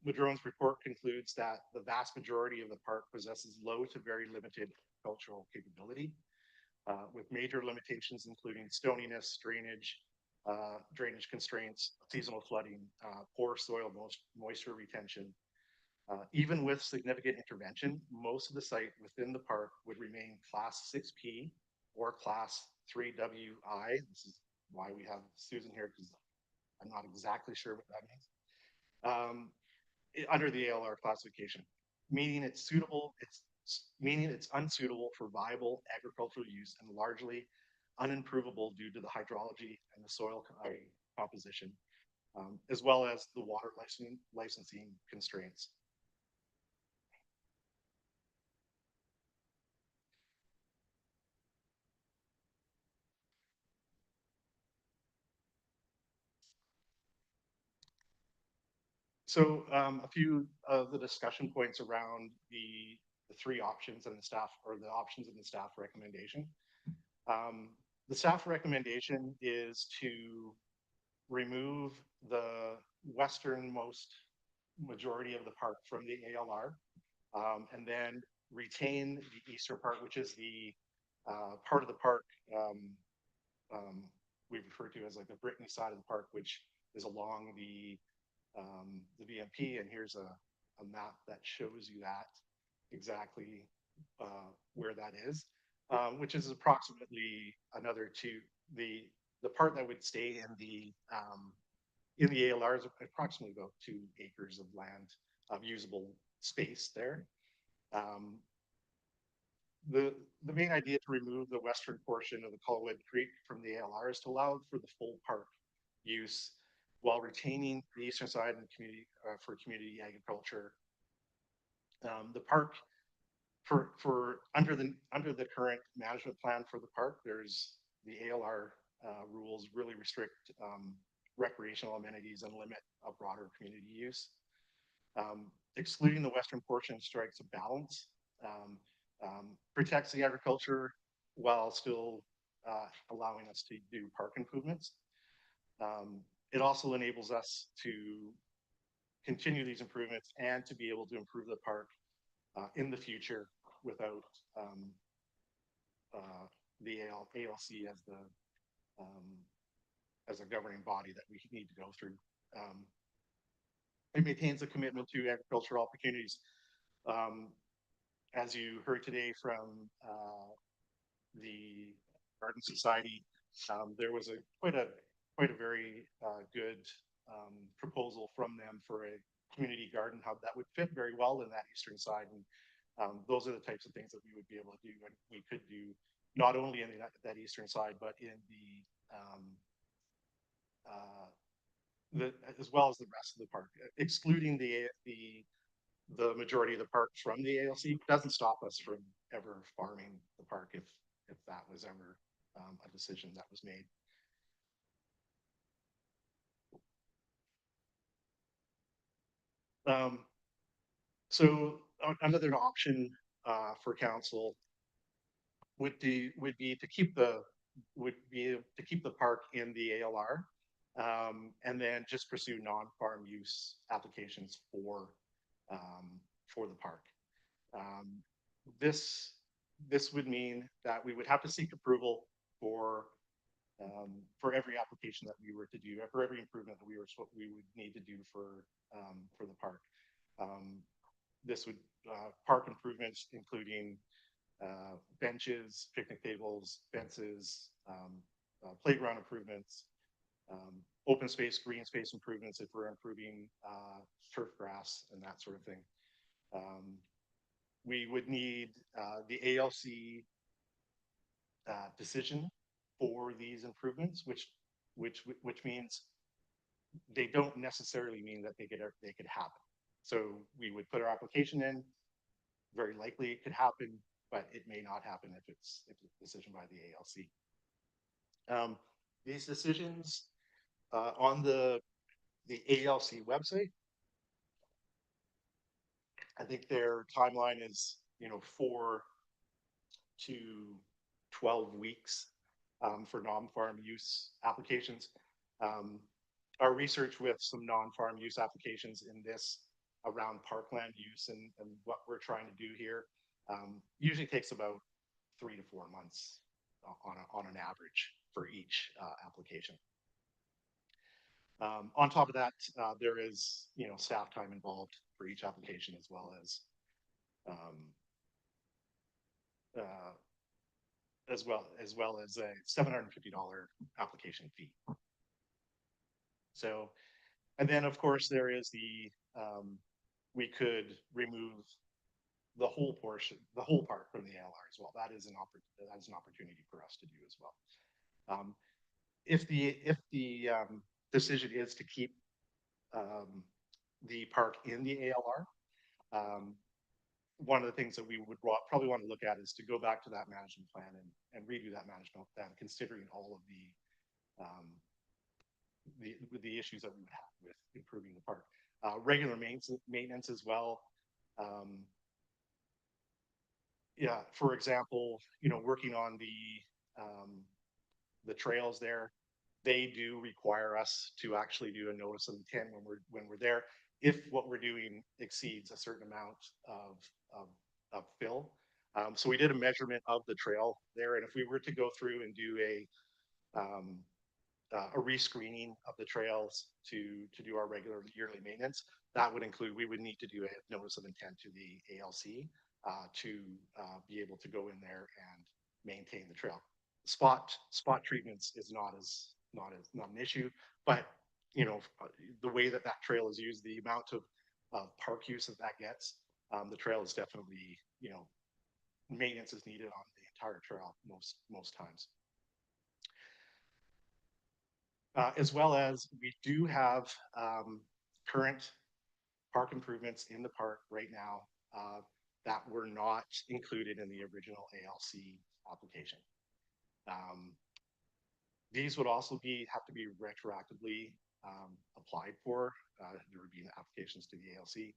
Madrone's report concludes that the vast majority of the park possesses low to very limited agricultural capability, with major limitations including stoniness, drainage, drainage constraints, seasonal flooding, poor soil moisture retention. Even with significant intervention, most of the site within the park would remain Class 6P or Class 3WI. This is why we have Susan here, because I'm not exactly sure what that means. Under the ALR classification, meaning it's unsuitable for viable agricultural use and largely unimprovable due to the hydrology and the soil composition, as well as the water licensing constraints. So a few of the discussion points around the three options and the staff, or the options in the staff recommendation. The staff recommendation is to remove the westernmost majority of the park from the ALR, and then retain the eastern part, which is the part of the park we refer to as like the Brittany side of the park, which is along the VMP. And here's a map that shows you that exactly where that is, which is approximately another the the part that would stay in the ALR is approximately about 2 acres of land of usable space there. The main idea to remove the western portion of the Colwood Creek from the ALR is to allow for the full park use while retaining the eastern side and community for community agriculture. The park for under the current management plan for the park, there's the ALR rules really restrict recreational amenities and limit a broader community use. Excluding the western portion strikes a balance, protects the agriculture while still allowing us to do park improvements. It also enables us to continue these improvements and to be able to improve the park in the future without the ALC as a governing body that we need to go through. It maintains a commitment to agricultural opportunities. As you heard today from the Garden Society, there was quite a very good proposal from them for a community garden hub that would fit very well in that eastern side. And those are the types of things that we would be able to do, and we could do not only in that eastern side, but in as well as the rest of the park, excluding the majority of the park from the ALC. Doesn't stop us from ever farming the park if that was ever a decision that was made. So another option for council would be to keep the park in the ALR, and then just pursue non-farm use applications for the park. This would mean that we would have to seek approval for every application that we were to do, for every improvement that we would need to do for the park. This would park improvements, including benches, picnic tables, fences, playground improvements, open space, green space improvements if we're improving turf grass and that sort of thing. We would need the ALC decision for these improvements, which means they don't necessarily mean that they could happen. So we would put our application in. Very likely it could happen, but it may not happen if it's a decision by the ALC. These decisions on the ALC website, I think their timeline is 4 to 12 weeks for non-farm use applications. Our research with some non-farm use applications in this around parkland use and what we're trying to do here usually takes about 3 to 4 months on an average for each application. On top of that, there is staff time involved for each application, as well as a $750 application fee. So, and then of course there is we could remove the whole portion, the whole park from the ALR as well. That is an opportunity for us to do as well. If the decision is to keep the park in the ALR, one of the things that we would probably want to look at is to go back to that management plan and redo that management plan, considering all of the issues that we would have with improving the park. Regular maintenance as well. Yeah, for example, working on the trails there, they do require us to actually do a notice of intent when we're there, if what we're doing exceeds a certain amount of fill. So we did a measurement of the trail there, and if we were to go through and do a rescreening of the trails to do our regular yearly maintenance, that would include, we would need to do a notice of intent to the ALC to be able to go in there and maintain the trail. spot treatments is not an issue, but you know, the way that trail is used, the amount of park use that gets, the trail is definitely, you know, maintenance is needed on the entire trail most times. As well as we do have current park improvements in the park right now that were not included in the original ALC application. These would also have to be retroactively applied for. There would be applications to the ALC.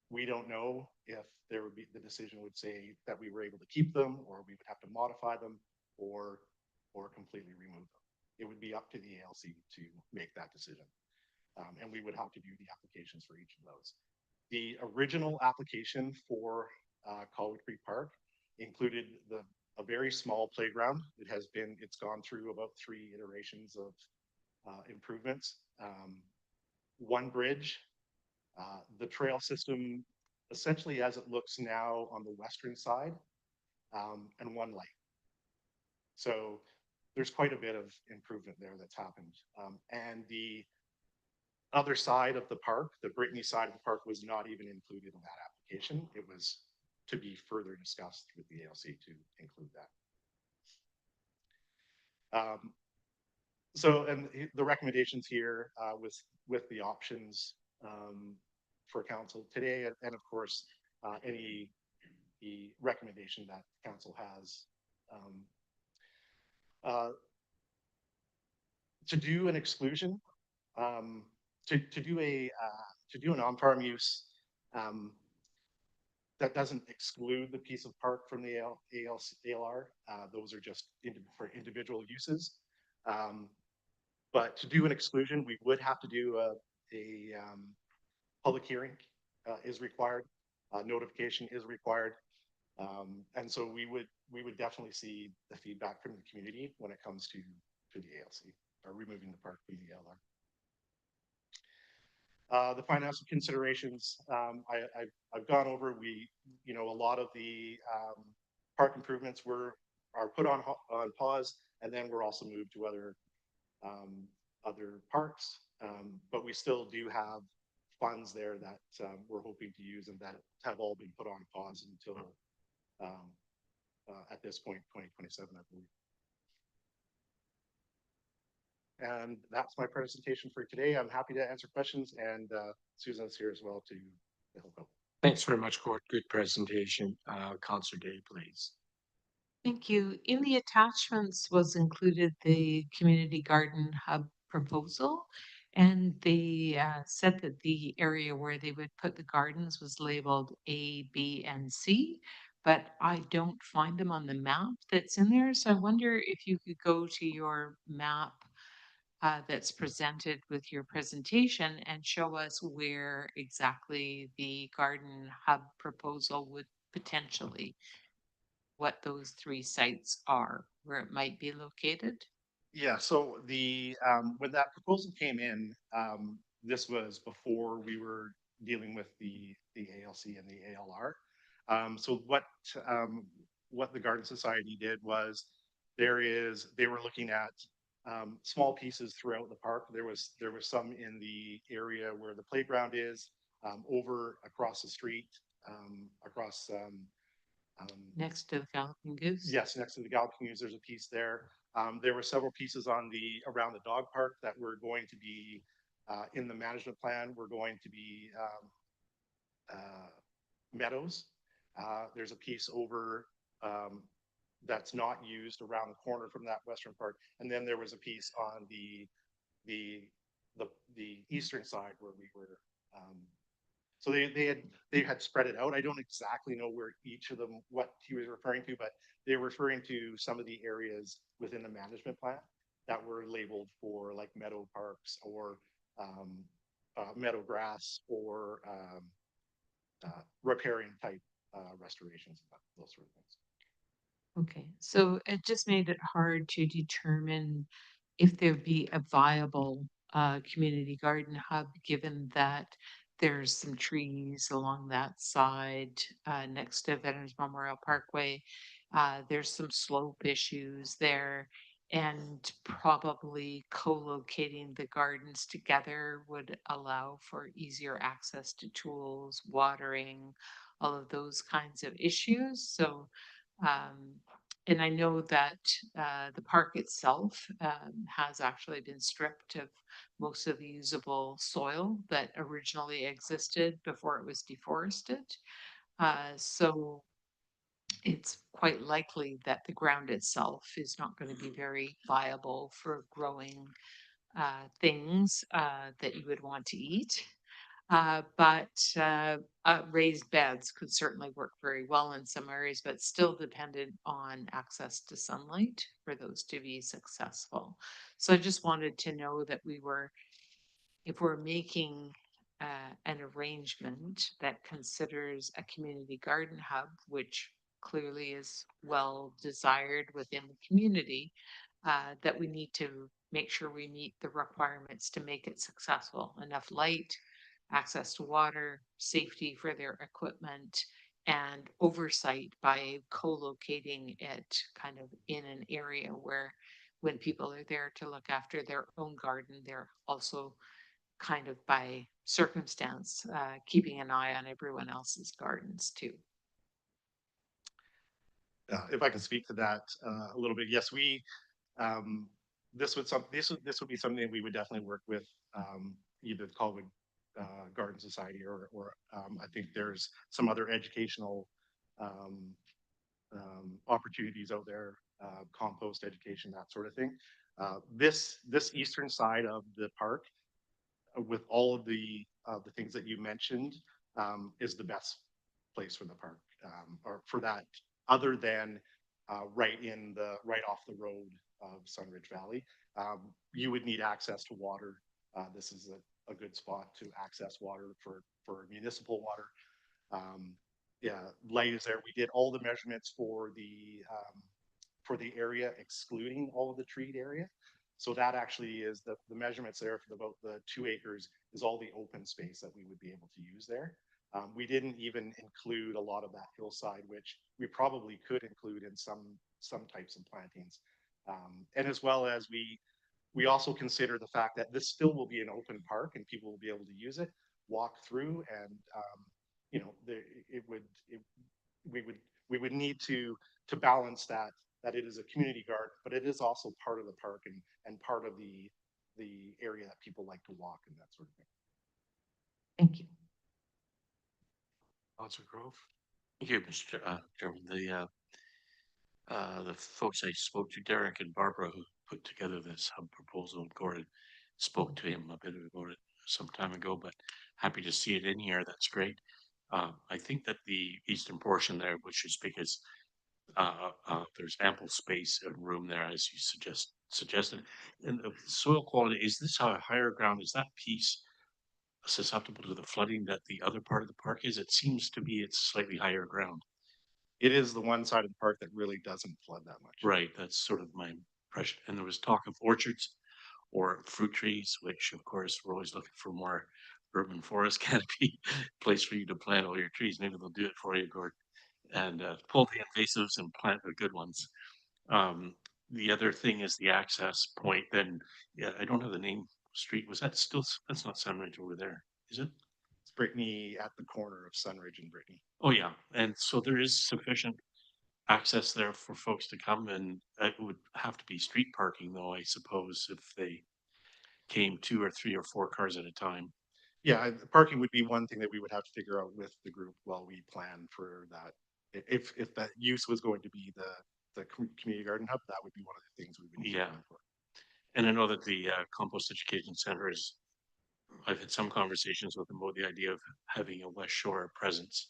We don't know if there would be, the decision would say that we were able to keep them, or we would have to modify them, or completely remove them. It would be up to the ALC to make that decision. And we would have to do the applications for each of those. The original application for Colwood Creek Park included a very small playground. It's gone through about 3 iterations of improvements. One bridge, the trail system, essentially as it looks now on the western side, and 1 light. So there's quite a bit of improvement there that's happened. And the other side of the park, the Brittany side of the park, was not even included in that application. It was to be further discussed with the ALC to include that. So, and the recommendations here with the options for council today, and of course, the recommendation that council has to do an exclusion, to do an on-farm use that doesn't exclude the piece of park from the ALR. Those are just for individual uses. But to do an exclusion, we would have to do a public hearing is required. Notification is required. And so we would definitely see the feedback from the community when it comes to the ALC, or removing the park from the ALR. The financial considerations, I've gone over. You know, a lot of the park improvements are put on pause, and then we're also moved to other parks. But we still do have funds there that we're hoping to use, and that have all been put on pause until at this point, 2027, I believe. And that's my presentation for today. I'm happy to answer questions, and Susan's here as well to help out. Thanks very much, Gord. Good presentation. Councillor Day, please. Thank you. In the attachments was included the community garden hub proposal, and they said that the area where they would put the gardens was labeled A, B, and C, but I don't find them on the map that's in there. So I wonder if you could go to your map that's presented with your presentation and show us where exactly the garden hub proposal would potentially, what those 3 sites are, where it might be located. Yeah, so the when that proposal came in, this was before we were dealing with the ALC and the ALR. So what the Garden Society did was they were looking at small pieces throughout the park. There was some in the area where the playground is, over across the street, across Next to the Falcon Goose? yes, next to the Galloping Goose, there's a piece there. There were several pieces around the dog park that were going to be in the management plan. Were going to be meadows. There's a piece over that's not used around the corner from that western part, and then there was a piece on the eastern side where we were. So they had spread it out. I don't exactly know where each of them, what he was referring to, but they were referring to some of the areas within the management plan that were labeled for like meadow parks or meadow grass or riparian type restorations, those sort of things. Okay, so it just made it hard to determine if there'd be a viable community garden hub, given that there's some trees along that side next to Veterans Memorial Parkway, There's some slope issues there, and probably co-locating the gardens together would allow for easier access to tools, watering, all of those kinds of issues. So, and I know that the park itself has actually been stripped of most of the usable soil that originally existed before it was deforested. So it's quite likely that the ground itself is not going to be very viable for growing things that you would want to eat. But raised beds could certainly work very well in some areas, but still dependent on access to sunlight for those to be successful. So I just wanted to know that if we're making an arrangement that considers a community garden hub, which clearly is well desired within the community, that we need to make sure we meet the requirements to make it successful. Enough light, access to water, safety for their equipment, and oversight by co-locating it kind of in an area where when people are there to look after their own garden, they're also kind of by circumstance, keeping an eye on everyone else's gardens too. If I can speak to that a little bit, yes, this would be something we would definitely work with either the Colwood Garden Society or I think there's some other educational opportunities out there, compost education, that sort of thing. This eastern side of the park, with all of the things that you mentioned, is the best place for the park, or for that, other than right off the road of Sunridge Valley. You would need access to water. This is a good spot to access water for municipal water. Yeah, light is there. We did all the measurements for the area excluding all of the treed area. So that actually is the measurements there for about the 2 acres is all the open space that we would be able to use there. We didn't even include a lot of that hillside, which we probably could include in some types of plantings. And as well as we also consider the fact that this still will be an open park and people will be able to use it, walk through, and we would need to balance that it is a community garden, but it is also part of the park and part of the area that people like to walk and that sort of thing. Thank you. Councilor Grove. Thank you, Mr. Chairman. The folks I spoke to, Derek and Barbara, who put together this hub proposal, Gord spoke to him a bit about it some time ago, but happy to see it in here. That's great. I think that the eastern portion there, which is because there's ample space and room there, as you suggested. And the soil quality, is this a higher ground? Is that piece susceptible to the flooding that the other part of the park is? It seems to be it's slightly higher ground. It is the one side of the park that really doesn't flood that much. Right, that's sort of my impression. And there was talk of orchards or fruit trees, which of course we're always looking for more urban forest canopy place for you to plant all your trees. Maybe they'll do it for you, Gord, and pull the invasives and plant the good ones. The other thing is the access point. Then, yeah, I don't have the name street. Was that still? That's not Sunridge over there, is it? It's Brittany, at the corner of Sunridge and Brittany. Oh yeah, and so there is sufficient access there for folks to come, and it would have to be street parking though, I suppose, if they came 2 or 3 or 4 cars at a time. Yeah, parking would be one thing that we would have to figure out with the group while we plan for that. If that use was going to be the community garden hub, that would be one of the things we would need to plan for. And I know that the Compost Education Center is, I've had some conversations with them about the idea of having a Westshore presence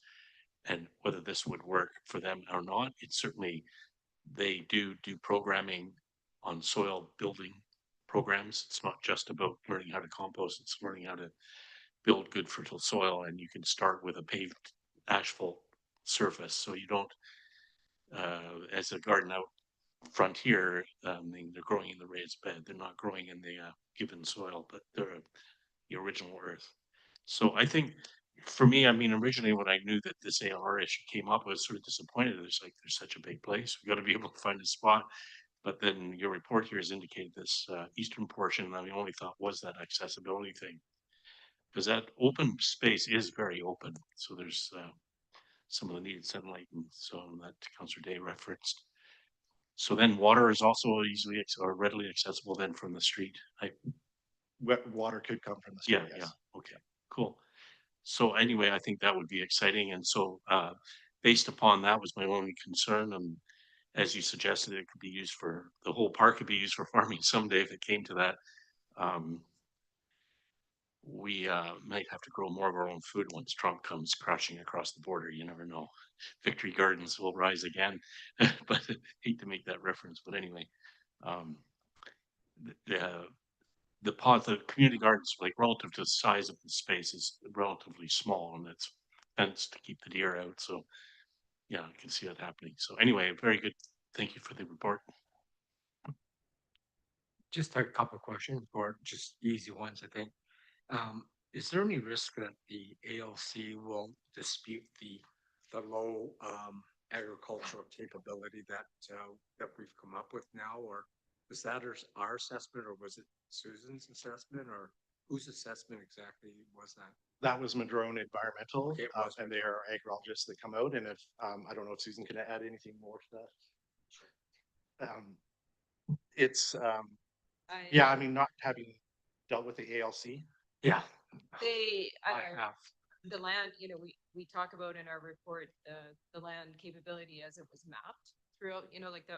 and whether this would work for them or not. It's certainly, they do programming on soil building programs. It's not just about learning how to compost, it's learning how to build good fertile soil, and you can start with a paved asphalt surface. So you don't, as a garden out front here, they're growing in the raised bed. They're not growing in the given soil, but they're the original earth. So I think for me, I mean, originally when I knew that this ALR issue came up, I was sort of disappointed. There's such a big place. We got to be able to find a spot. But then your report here has indicated this eastern portion, and I only thought was that accessibility thing. Because that open space is very open. So there's some of the needed sunlight and so on that Councillor Day referenced. So then water is also easily or readily accessible then from the street. Wet water could come from the street. Yeah, Yes. okay, cool. So anyway, I think that would be exciting. And so based upon that was my only concern. And as you suggested, it could be used for, the whole park could be used for farming someday if it came to that. We might have to grow more of our own food once Trump comes crashing across the border. You never know. Victory Gardens will rise again, but I hate to make that reference. But anyway, the community gardens, like relative to the size of the space, is relatively small, and it's fenced to keep the deer out. So yeah, I can see that happening. So anyway, very good. Thank you for the report. Just a couple of questions, or just easy ones, I think. Is there any risk that the ALC will dispute the low agricultural capability that we've come up with now, or was that our assessment, or was it Susan's assessment, or whose assessment exactly was that? That was Madrone Environmental, Okay, and they are agrologists that come out. And if I don't know if Susan can add anything more to that. It's yeah, I mean, not having dealt with the ALC. Yeah, They, I have. the land, you know, we talk about in our report, the land capability as it was mapped throughout, you know, like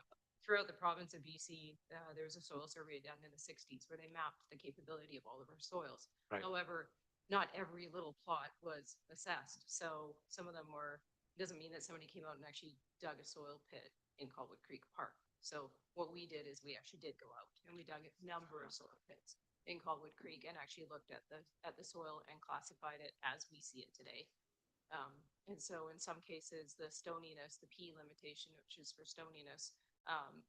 throughout the province of BC, there was a soil survey done in the 60s where they mapped the capability of all of our soils. Right. However, not every little plot was assessed. So some of them were, doesn't mean that somebody came out and actually dug a soil pit in Colwood Creek Park. So what we did is we actually did go out and we dug a number of soil pits in Colwood Creek and actually looked at the soil and classified it as we see it today. And so in some cases, the stoniness, the P limitation, which is for stoniness,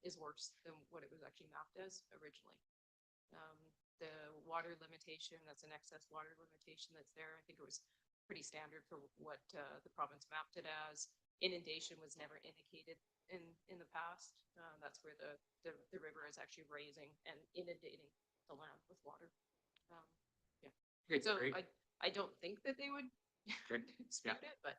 is worse than what it was actually mapped as originally. The water limitation, that's an excess water limitation that's there. I think it was pretty standard for what the province mapped it as. Inundation was never indicated in the past. That's where the river is actually raising and inundating the land with water. Yeah. Okay, So great. I don't think that they would dispute Yeah. it, but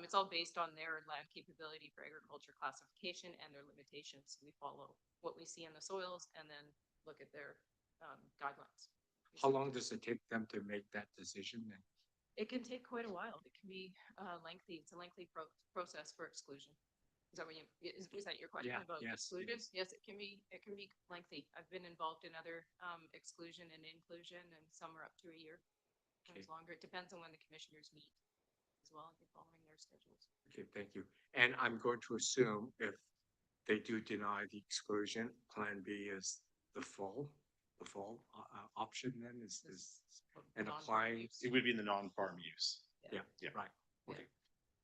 it's all based on their land capability for agriculture classification and their limitations. We follow what we see in the soils and then look at their guidelines. How long does it take them to make that decision then? It can take quite a while. It can be lengthy. It's a lengthy process for exclusion. Is that what is that your question Yeah, about yes, exclusion? yes. Yes, it can be lengthy. I've been involved in other exclusion and inclusion, and some are up to a year. Sometimes longer. It depends on when the commissioners meet as well. You're following their schedules. Okay, thank you. And I'm going to assume if they do deny the exclusion, plan B is the full option then is and applying. Non-farm use. It would be in the non-farm use. Yeah, Yeah. right. Yeah. Okay.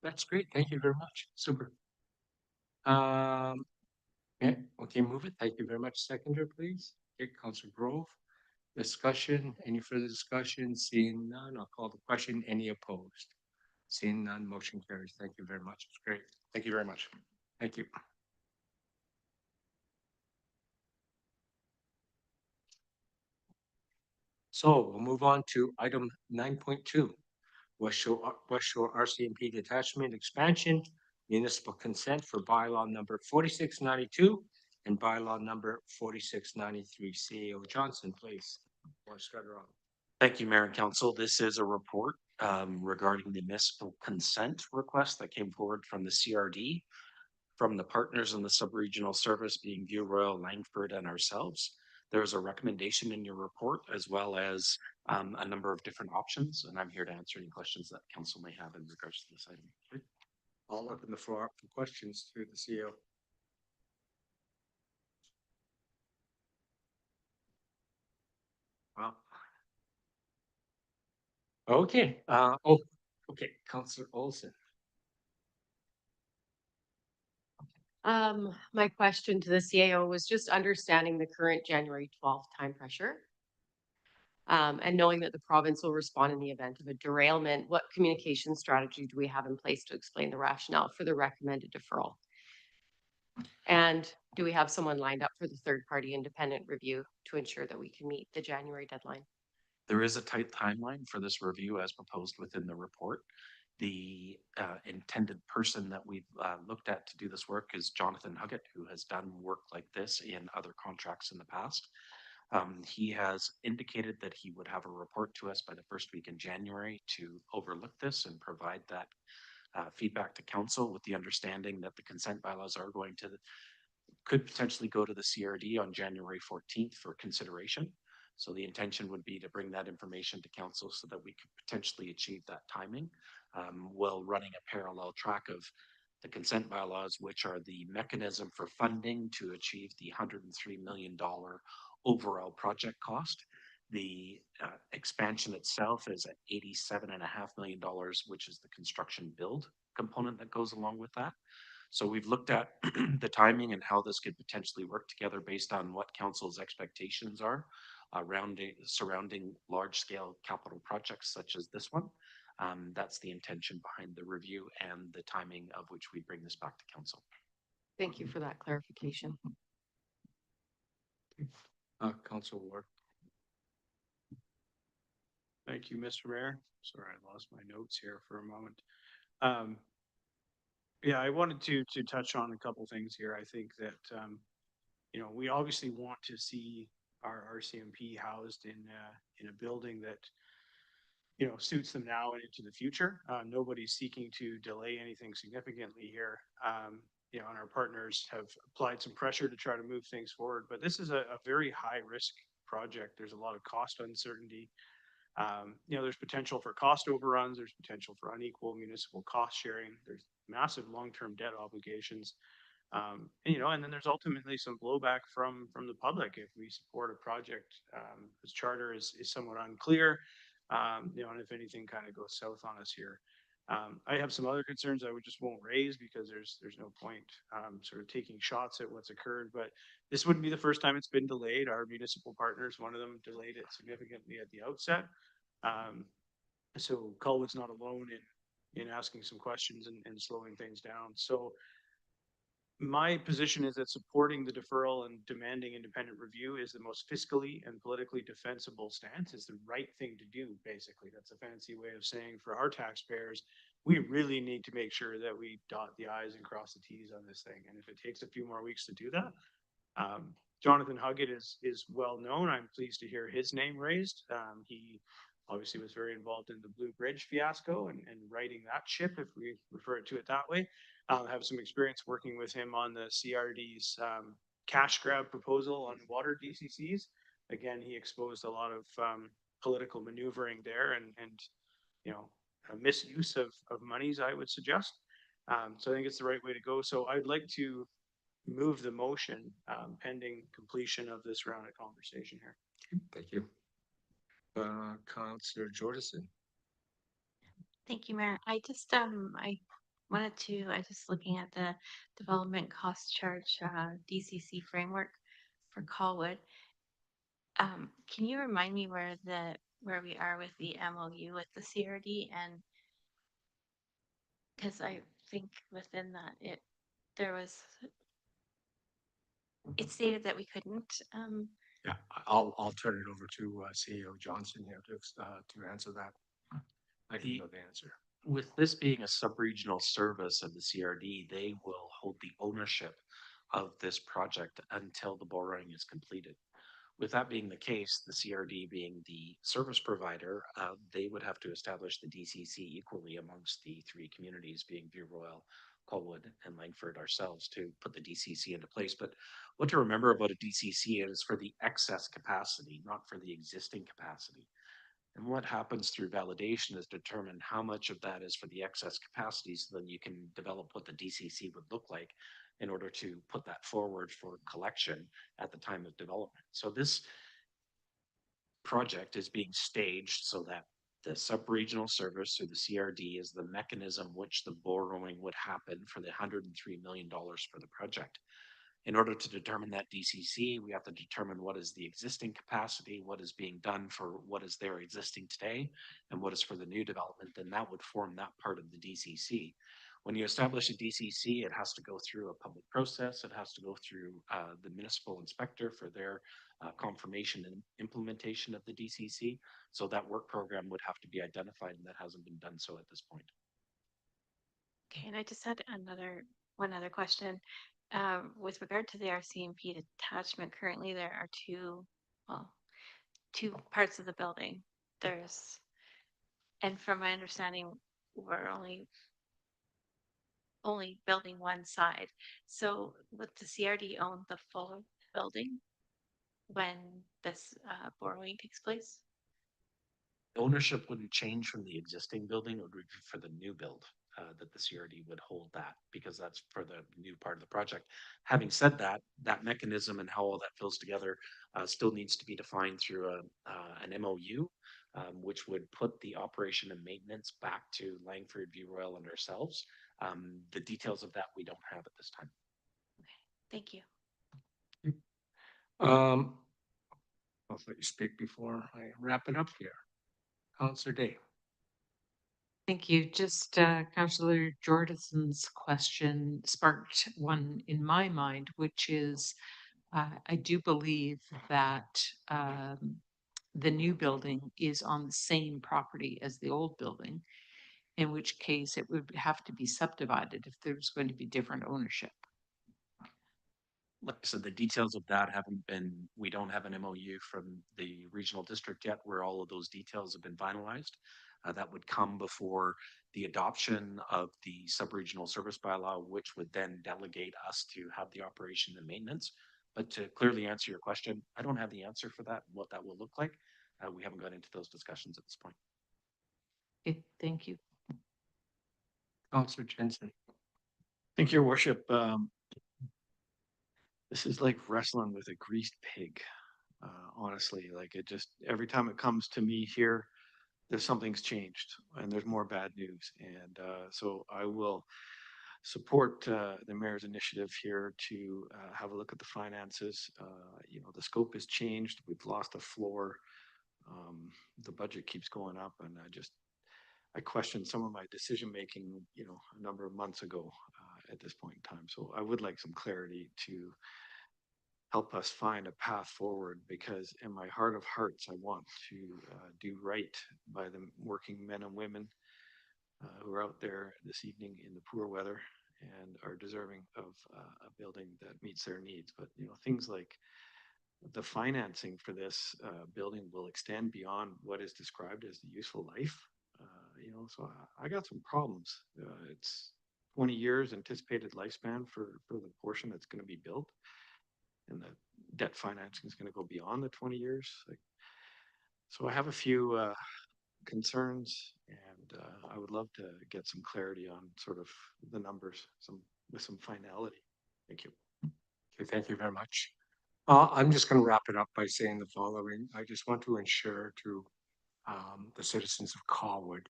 That's great. Thank you very much. Super. Yeah, okay, move it. Thank you very much. Seconder, please. Okay, Councillor Grove. Discussion, any further discussion? Seeing none, I'll call the question. Any opposed? Seeing none, motion carries. Thank you very much. It's great. Thank you very much. Thank you. So we'll move on to item 9.2. Westshore RCMP detachment expansion, municipal consent for bylaw number 4692 and bylaw number 4693. CAO Johnson, please. Want to start her on? Thank you, Mayor and Council. This is a report regarding the municipal consent request that came forward from the CRD, from the partners in the sub-regional service being View Royal, Langford, and ourselves. There is a recommendation in your report as well as a number of different options, and I'm here to answer any questions that council may have in regards to this item. I'll open the floor up for questions through the CEO. Wow. Okay. Okay. Councillor Olsen. My question to the CAO was just understanding the current January 12th time pressure. And knowing that the province will respond in the event of a derailment, what communication strategy do we have in place to explain the rationale for the recommended deferral? And do we have someone lined up for the third-party independent review to ensure that we can meet the January deadline? There is a tight timeline for this review as proposed within the report. The intended person that we've looked at to do this work is Jonathan Huggett, who has done work like this in other contracts in the past. He has indicated that he would have a report to us by the first week in January to overlook this and provide that feedback to council, with the understanding that the consent bylaws are going to, could potentially go to the CRD on January 14th for consideration. So the intention would be to bring that information to council so that we could potentially achieve that timing, while running a parallel track of the consent bylaws, which are the mechanism for funding to achieve the $103 million overall project cost. The expansion itself is at $87.5 million, which is the construction build component that goes along with that. So we've looked at the timing and how this could potentially work together based on what council's expectations are surrounding large-scale capital projects such as this one. That's the intention behind the review and the timing of which we bring this back to council. Thank you for that clarification. Council Ward. Thank you, Mr. Mayor. Sorry, I lost my notes here for a moment. Yeah, I wanted to touch on a couple things here. I think that you know, we obviously want to see our RCMP housed in a building that, you know, suits them now and into the future. Nobody's seeking to delay anything significantly here. You know, and our partners have applied some pressure to try to move things forward, but this is a very high risk project. There's a lot of cost uncertainty. You know, there's potential for cost overruns. There's potential for unequal municipal cost sharing. There's massive long-term debt obligations. And, you know, and then there's ultimately some blowback from the public if we support a project. This charter is somewhat unclear, you know, and if anything kind of goes south on us here. I have some other concerns I just won't raise because there's no point sort of taking shots at what's occurred, but this wouldn't be the first time it's been delayed. Our municipal partners, one of them delayed it significantly at the outset. So Colwood's not alone in asking some questions and slowing things down. So my position is that supporting the deferral and demanding independent review is the most fiscally and politically defensible stance. Is the right thing to do, basically. That's a fancy way of saying for our taxpayers, we really need to make sure that we dot the I's and cross the T's on this thing. And if it takes a few more weeks to do that, Jonathan Huggett is well known. I'm pleased to hear his name raised. He obviously was very involved in the Blue Bridge fiasco and righting that ship, if we refer to it that way. Have some experience working with him on the CRD's cash grab proposal on water DCCs. Again, he exposed a lot of political maneuvering there and you know, a misuse of monies, I would suggest. So I think it's the right way to go. So I'd like to move the motion pending completion of this round of conversation here. Thank you. Councillor Jordison. Thank you, Mayor. I just looking at the development cost charge DCC framework for Colwood. Can you remind me where we are with the MOU with the CRD? And because I think within that it stated that we couldn't. Yeah, I'll turn it over to CEO Johnson here to answer that. I can know the answer. With this being a sub-regional service of the CRD, they will hold the ownership of this project until the borrowing is completed. With that being the case, the CRD being the service provider, they would have to establish the DCC equally amongst the three communities, being View Royal, Colwood, and Langford ourselves, to put the DCC into place. But what to remember about a DCC is for the excess capacity, not for the existing capacity. And what happens through validation is determine how much of that is for the excess capacity, so then you can develop what the DCC would look like in order to put that forward for collection at the time of development. So this project is being staged so that the sub-regional service or the CRD is the mechanism which the borrowing would happen for the $103 million for the project. In order to determine that DCC, we have to determine what is the existing capacity, what is being done for what is there existing today, and what is for the new development, and that would form that part of the DCC. When you establish a DCC, it has to go through a public process. It has to go through the municipal inspector for their confirmation and implementation of the DCC. So that work program would have to be identified, and that hasn't been done so at this point. Okay, and I just had one other question. With regard to the RCMP detachment, currently there are two parts of the building. And from my understanding, we're only building one side. So would the CRD own the full building when this borrowing takes place? Ownership wouldn't change from the existing building. It would be for the new build that the CRD would hold that, because that's for the new part of the project. Having said that, that mechanism and how all that fills together still needs to be defined through an MOU, which would put the operation and maintenance back to Langford, View Royal, and ourselves. The details of that we don't have at this time. Okay, thank you. I'll let you speak before I wrap it up here. Councillor Day. Thank you. Just Councillor Jordison's question sparked one in my mind, which is I do believe that the new building is on the same property as the old building, in which case it would have to be subdivided if there's going to be different ownership. Like I said, the details of that we don't have an MOU from the regional district yet where all of those details have been finalized. That would come before the adoption of the sub-regional service bylaw, which would then delegate us to have the operation and maintenance. But to clearly answer your question, I don't have the answer for that, what that will look like. We haven't got into those discussions at this point. Okay, thank you. Councillor Jensen. Thank you, Your Worship. This is like wrestling with a greased pig. Honestly, like it just, every time it comes to me here, there's something's changed and there's more bad news. And so I will support the mayor's initiative here to have a look at the finances. The scope has changed. We've lost a floor. The budget keeps going up, and I questioned some of my decision making, a number of months ago at this point in time. So I would like some clarity to help us find a path forward, because in my heart of hearts, I want to do right by the working men and women who are out there this evening in the poor weather and are deserving of a building that meets their needs. But, things like the financing for this building will extend beyond what is described as the useful life. So I got some problems. It's 20 years anticipated lifespan for the portion that's going to be built. And the debt financing is going to go beyond the 20 years. So I have a few concerns, and I would love to get some clarity on sort of the numbers, with some finality. Thank you. Okay, thank you very much. I'm just going to wrap it up by saying the following. I just want to ensure to the citizens of Colwood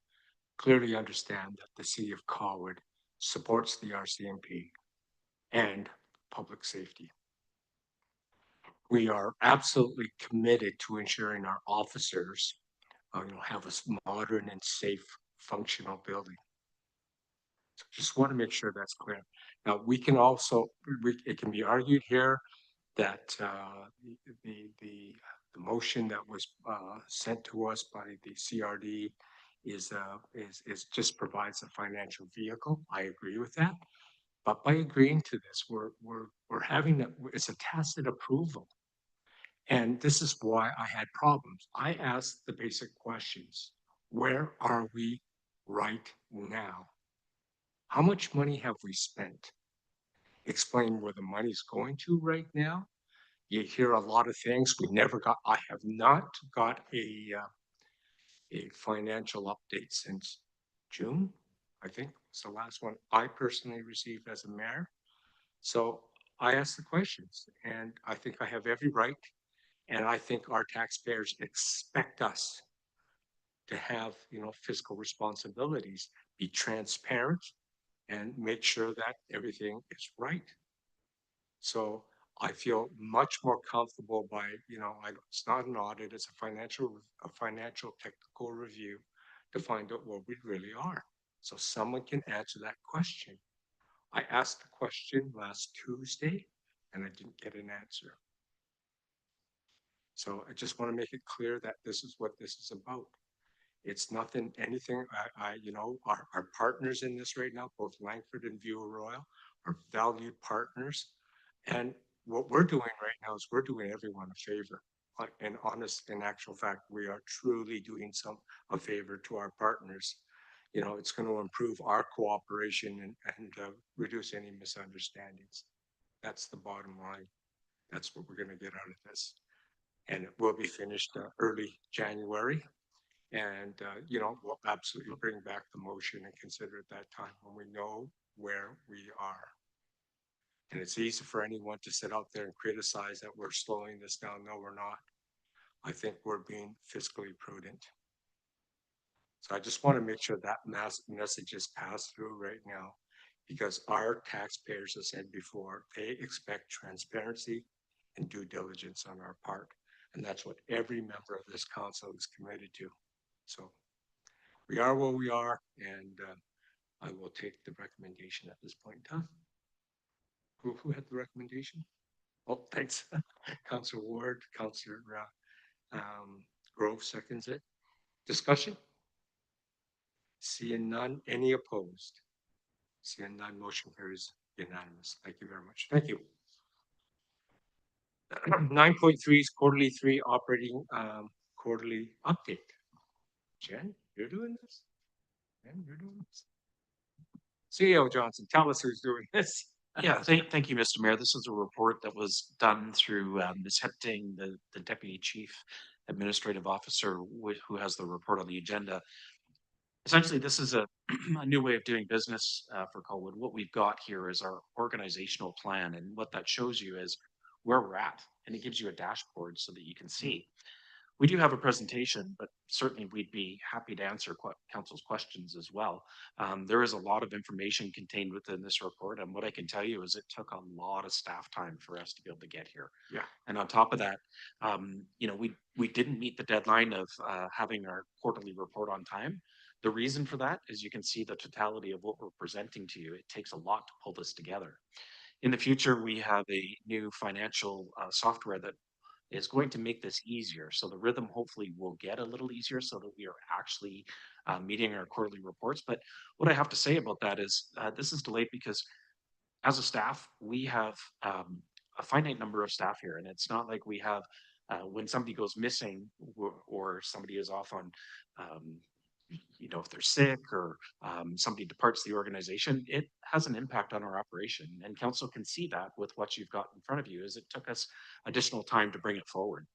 clearly understand that the city of Colwood supports the RCMP and public safety. We are absolutely committed to ensuring our officers have a modern and safe functional building. So just want to make sure that's clear. Now, we can also, it can be argued here that the motion that was sent to us by the CRD is just provides a financial vehicle. I agree with that. But by agreeing to this, we're having it's a tacit approval. And this is why I had problems. I asked the basic questions. Where are we right now? How much money have we spent? Explain where the money's going to right now. You hear a lot of things. I have not got a financial update since June, I think was the last one I personally received as a mayor. So I asked the questions, and I think I have every right. And I think our taxpayers expect us to have, fiscal responsibilities, be transparent, and make sure that everything is right. So I feel much more comfortable by, it's not an audit, it's a financial technical review to find out what we really are. So someone can answer that question. I asked the question last Tuesday and I didn't get an answer. So I just want to make it clear that this is what this is about. It's nothing, anything, our partners in this right now, both Langford and View Royal, are valued partners. And what we're doing right now is we're doing everyone a favor. And honest, in actual fact, we are truly doing a favor to our partners. It's going to improve our cooperation and reduce any misunderstandings. That's the bottom line. That's what we're going to get out of this. And it will be finished early January. And, we'll absolutely bring back the motion and consider at that time when we know where we are. And it's easy for anyone to sit out there and criticize that we're slowing this down. No, we're not. I think we're being fiscally prudent. So I just want to make sure that message is passed through right now, because our taxpayers, as I said before, they expect transparency and due diligence on our part. And that's what every member of this council is committed to. So we are where we are, and I will take the recommendation at this point in time. Who had the recommendation? Oh, thanks. Councillor Ward, Councillor Grove seconds it. Discussion? Seeing none, any opposed? Seeing none, motion carries unanimous. Thank you very much. Thank you. 9.3 is quarterly 3 operating quarterly update. Jen, you're doing this? Jen, you're doing this? CEO Johnson, tell us who's doing this. Yeah, thank you, Mr. Mayor. This is a report that was done through Ms. Hepting, the Deputy Chief Administrative Officer, who has the report on the agenda. Essentially, this is a new way of doing business for Colwood. What we've got here is our organizational plan, and what that shows you is where we're at, and it gives you a dashboard so that you can see. We do have a presentation, but certainly we'd be happy to answer council's questions as well. There is a lot of information contained within this report, and what I can tell you is it took a lot of staff time for us to be able to get here. Yeah. And on top of that, we didn't meet the deadline of having our quarterly report on time. The reason for that is you can see the totality of what we're presenting to you. It takes a lot to pull this together. In the future, we have a new financial software that is going to make this easier. So the rhythm hopefully will get a little easier so that we are actually meeting our quarterly reports. But what I have to say about that is this is delayed because as a staff, we have a finite number of staff here. And it's not like we have, when somebody goes missing or somebody is off on, if they're sick or somebody departs the organization, it has an impact on our operation. And council can see that with what you've got in front of you, is it took us additional time to bring it forward.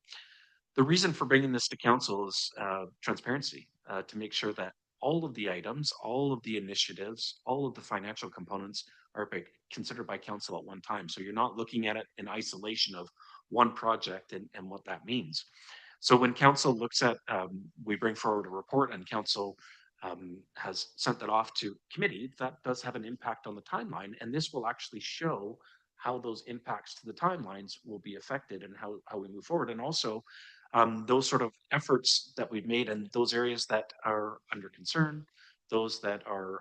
The reason for bringing this to council is transparency, to make sure that all of the items, all of the initiatives, all of the financial components are considered by council at one time. So you're not looking at it in isolation of one project and what that means. So when council looks at, we bring forward a report and council has sent that off to committee, that does have an impact on the timeline. And this will actually show how those impacts to the timelines will be affected and how we move forward. And also those sort of efforts that we've made and those areas that are under concern, those that are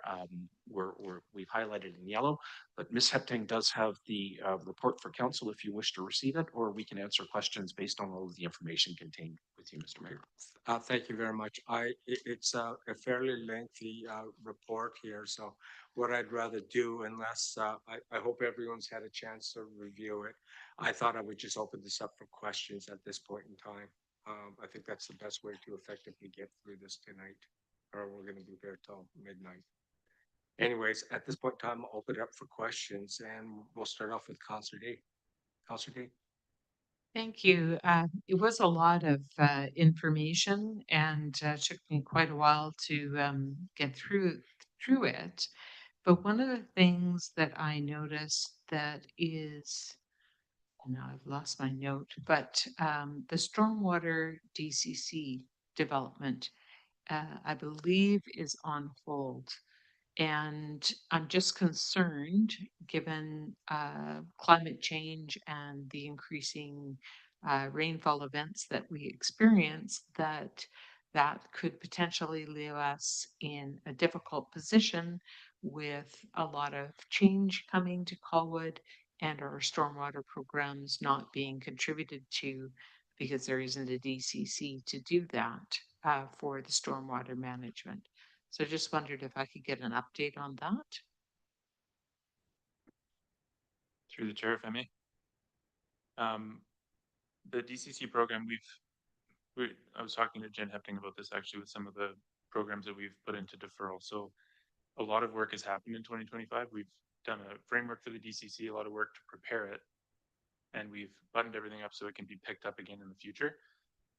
we've highlighted in yellow, but Ms. Hepting does have the report for council if you wish to receive it, or we can answer questions based on all of the information contained with you, Mr. Mayor. Thank you very much. It's a fairly lengthy report here, so what I'd rather do, unless I hope everyone's had a chance to review it, I thought I would just open this up for questions at this point in time. I think that's the best way to effectively get through this tonight, or we're going to be here till midnight. Anyways, at this point in time, I'll open it up for questions, and we'll start off with Councillor Day. Councillor Day. Thank you. It was a lot of information, and took me quite a while to get through it. But one of the things that I noticed that is, now I've lost my note, but the stormwater DCC development, I believe, is on hold. And I'm just concerned, given climate change and the increasing rainfall events that we experience, that could potentially leave us in a difficult position with a lot of change coming to Colwood and our stormwater programs not being contributed to because there isn't a DCC to do that for the stormwater management. So I just wondered if I could get an update on that. Through the chair, if I may. The DCC program, I was talking to Jenn Hepting about this actually with some of the programs that we've put into deferral. So a lot of work has happened in 2025. We've done a framework for the DCC, a lot of work to prepare it, and we've buttoned everything up so it can be picked up again in the future.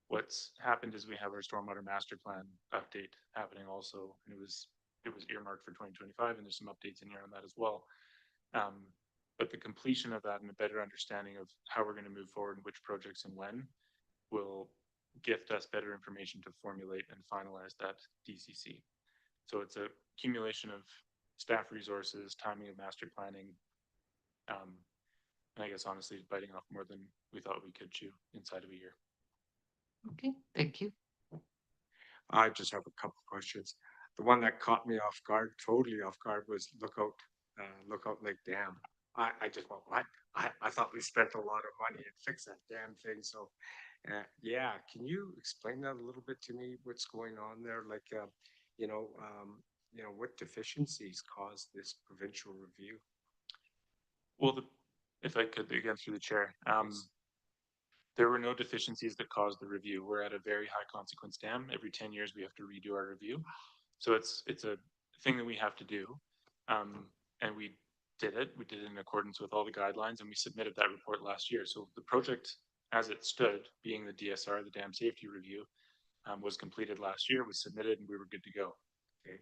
What's happened is we have our stormwater master plan update happening also, and it was earmarked for 2025, and there's some updates in here on that as well. But the completion of that and a better understanding of how we're going to move forward and which projects and when will gift us better information to formulate and finalize that DCC. So it's a accumulation of staff resources, timing of master planning, and I guess honestly biting off more than we thought we could chew inside of a year. Okay, thank you. I just have a couple of questions. The one that caught me off guard, totally off guard, was Lookout Lake Dam. I just went, what? I thought we spent a lot of money and fixed that damn thing. So, yeah, can you explain that a little bit to me? What's going on there? Like, what deficiencies caused this provincial review? Well, if I could again through the chair, there were no deficiencies that caused the review. We're at a very high consequence dam. Every 10 years we have to redo our review. So it's a thing that we have to do. And we did it. We did it in accordance with all the guidelines, and we submitted that report last year. So the project as it stood, being the DSR, the dam safety review, was completed last year, was submitted, and we were good to go. Okay.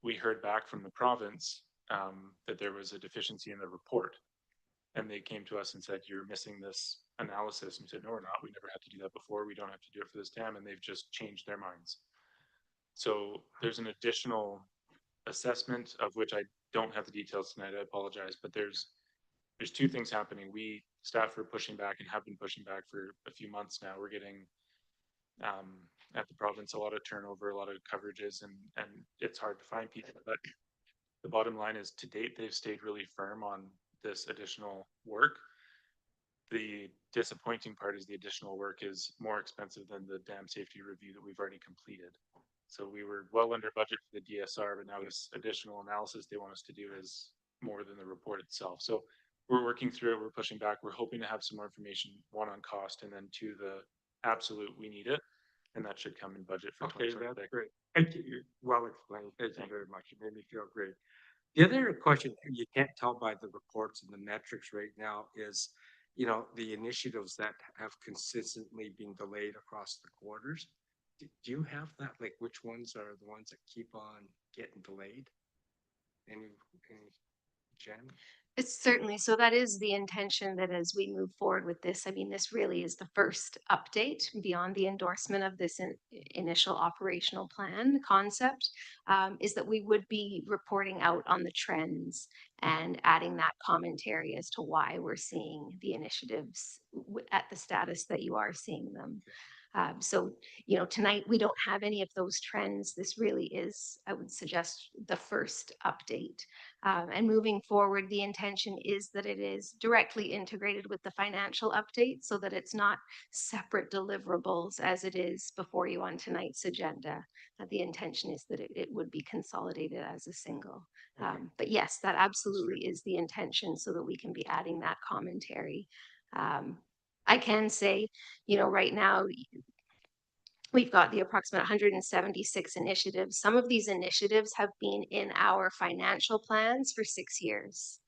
We heard back from the province that there was a deficiency in the report. And they came to us and said, you're missing this analysis. And we said, no, we're not. We never had to do that before. We don't have to do it for this dam. And they've just changed their minds. So there's an additional assessment of which I don't have the details tonight. I apologize. But there's two things happening. We staff are pushing back and have been pushing back for a few months now. We're getting at the province a lot of turnover, a lot of coverages, and it's hard to find people. But the bottom line is, to date, they've stayed really firm on this additional work. The disappointing part is the additional work is more expensive than the dam safety review that we've already completed. So we were well under budget for the DSR, but now this additional analysis they want us to do is more than the report itself. So we're working through it. We're pushing back. We're hoping to have some more information, one on cost, and then two, the absolute we need it. And that should come in budget for 2026. That's great. Thank you. Well explained. Thank you very much. It made me feel great. The other question you can't tell by the reports and the metrics right now is, the initiatives that have consistently been delayed across the quarters. Do you have that? Like, which ones are the ones that keep on getting delayed? Any Jenn? It's certainly, so that is the intention, that as we move forward with this, I mean, this really is the first update beyond the endorsement of this initial operational plan concept, is that we would be reporting out on the trends and adding that commentary as to why we're seeing the initiatives at the status that you are seeing them. So, tonight we don't have any of those trends. This really is, I would suggest, the first update. And moving forward, the intention is that it is directly integrated with the financial update so that it's not separate deliverables as it is before you on tonight's agenda. The intention is that it would be consolidated as a single. But yes, that absolutely is the intention, so that we can be adding that commentary. I can say, right now, we've got the approximate 176 initiatives. Some of these initiatives have been in our financial plans for 6 years.